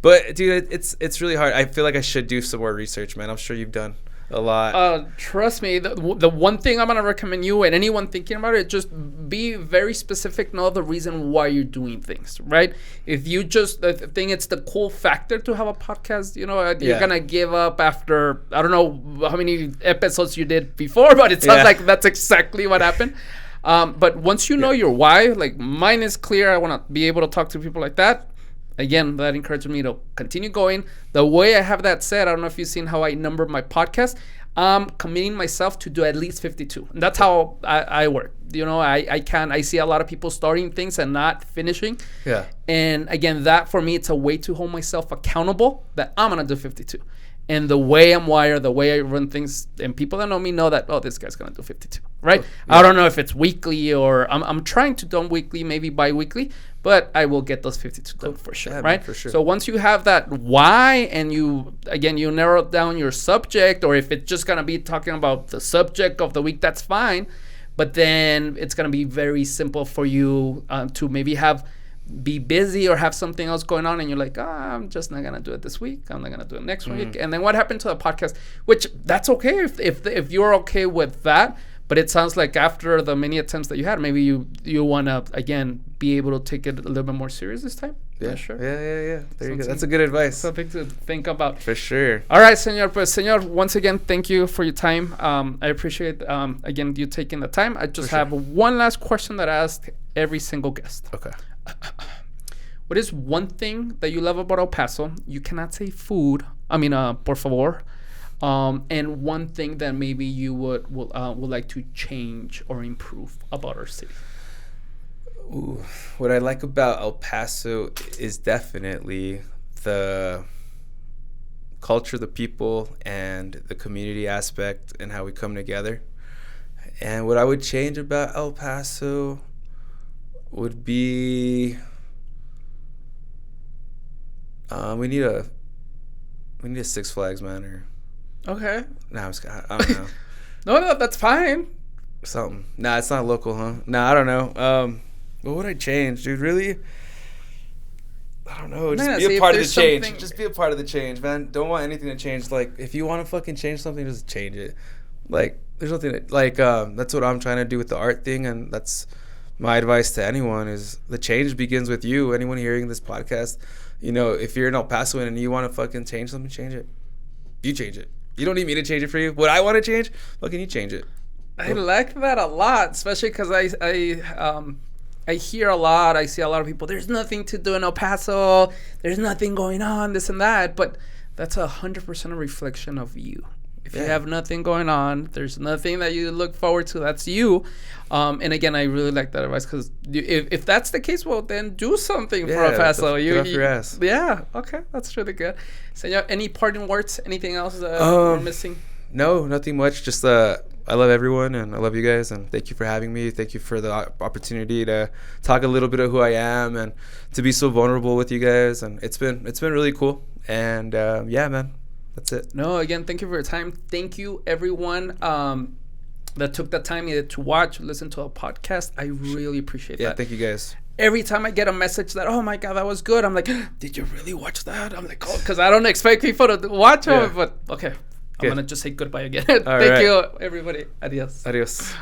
but dude, it's really hard. I feel like I should do some more research, man. I'm sure you've done a lot. Trust me, the one thing I'm gonna recommend you and anyone thinking about it, just be very specific. Know the reason why you're doing things, right? If you just think it's the cool factor to have a podcast, you're gonna give up after, I don't know how many episodes you did before, but it sounds like that's exactly what happened. But once you know your why, like mine is clear, I want to be able to talk to people like that. Again, that encouraged me to continue going. The way I have that said, I don't know if you've seen how I number my podcast. I'm committing myself to do at least 52. And that's how I work. I see a lot of people starting things and not finishing. Yeah. And again, that for me, it's a way to hold myself accountable that I'm going to do 52. And the way I'm wired, the way I run things, and people that know me know that, this guy's going to do 52, right? I don't know if it's weekly or I'm trying to do weekly, maybe bi-weekly, but I will get those 52 done for sure, right? For sure. So once you have that why and you narrow down your subject, or if it's just going to be talking about the subject of the week, that's fine. But then it's going to be very simple for you to maybe be busy or have something else going on, and you're like, I'm just not gonna do it this week, I'm not gonna do it next week. And then what happened to the podcast, which that's okay if you're okay with that, but it sounds like after the many attempts that you had, maybe you want to again be able to take it a little bit more serious this time. Sure. Yeah, there you go. That's a good advice, something to think about for sure. All right, senor, once again, thank you for your time. I appreciate again you taking the time. I just have one last question that I ask every single guest. Okay. What is one thing that you love about El Paso? You cannot say food. I mean, por favor. And one thing that maybe you would like to change or improve about our city. Ooh, what I like about El Paso is definitely the culture, the people, and the community aspect and how we come together. And what I would change about El Paso would be we need a Six Flags, man. Or Okay. I don't know. No, that's fine. Something. Nah, it's not local, huh? Nah, I don't know. What would I change, dude? Really? I don't know. Just be a part of the change. Just be a part of the change, man. Don't want anything to change. Like, if you want to fucking change something, just change it. Like, there's nothing that, like, that's what I'm trying to do with the art thing, and that's my advice to anyone is the change begins with you. Anyone hearing this podcast, you know, if you're in El Paso and you want to fucking change something, change it. You change it. You don't need me to change it for you. What I want to change, fucking you change it. I like that a lot, especially because I hear a lot. I see a lot of people. There's nothing to do in El Paso. There's nothing going on. This and that. But that's 100% a reflection of you. If you have nothing going on, there's nothing that you look forward to. That's you. And again, I really like that advice because if that's the case, well, then do something for El Paso. Get off your ass. Yeah. Okay. That's really good. Senor, any parting words? Anything else we're missing? No, nothing much. Just I love everyone and I love you guys and thank you for having me. Thank you for the opportunity to talk a little bit of who I am and to be so vulnerable with you guys. And it's been really cool. And yeah, man, that's it. No, again, thank you for your time. Thank you, everyone that took the time either to watch or listen to a podcast. I really appreciate that. Yeah, thank you guys. Every time I get a message that, oh my God, that was good, I'm like, did you really watch that? I'm like, oh, because I don't expect people to watch it, but okay. I'm going to just say goodbye again. Thank you, everybody. Adios. Adios.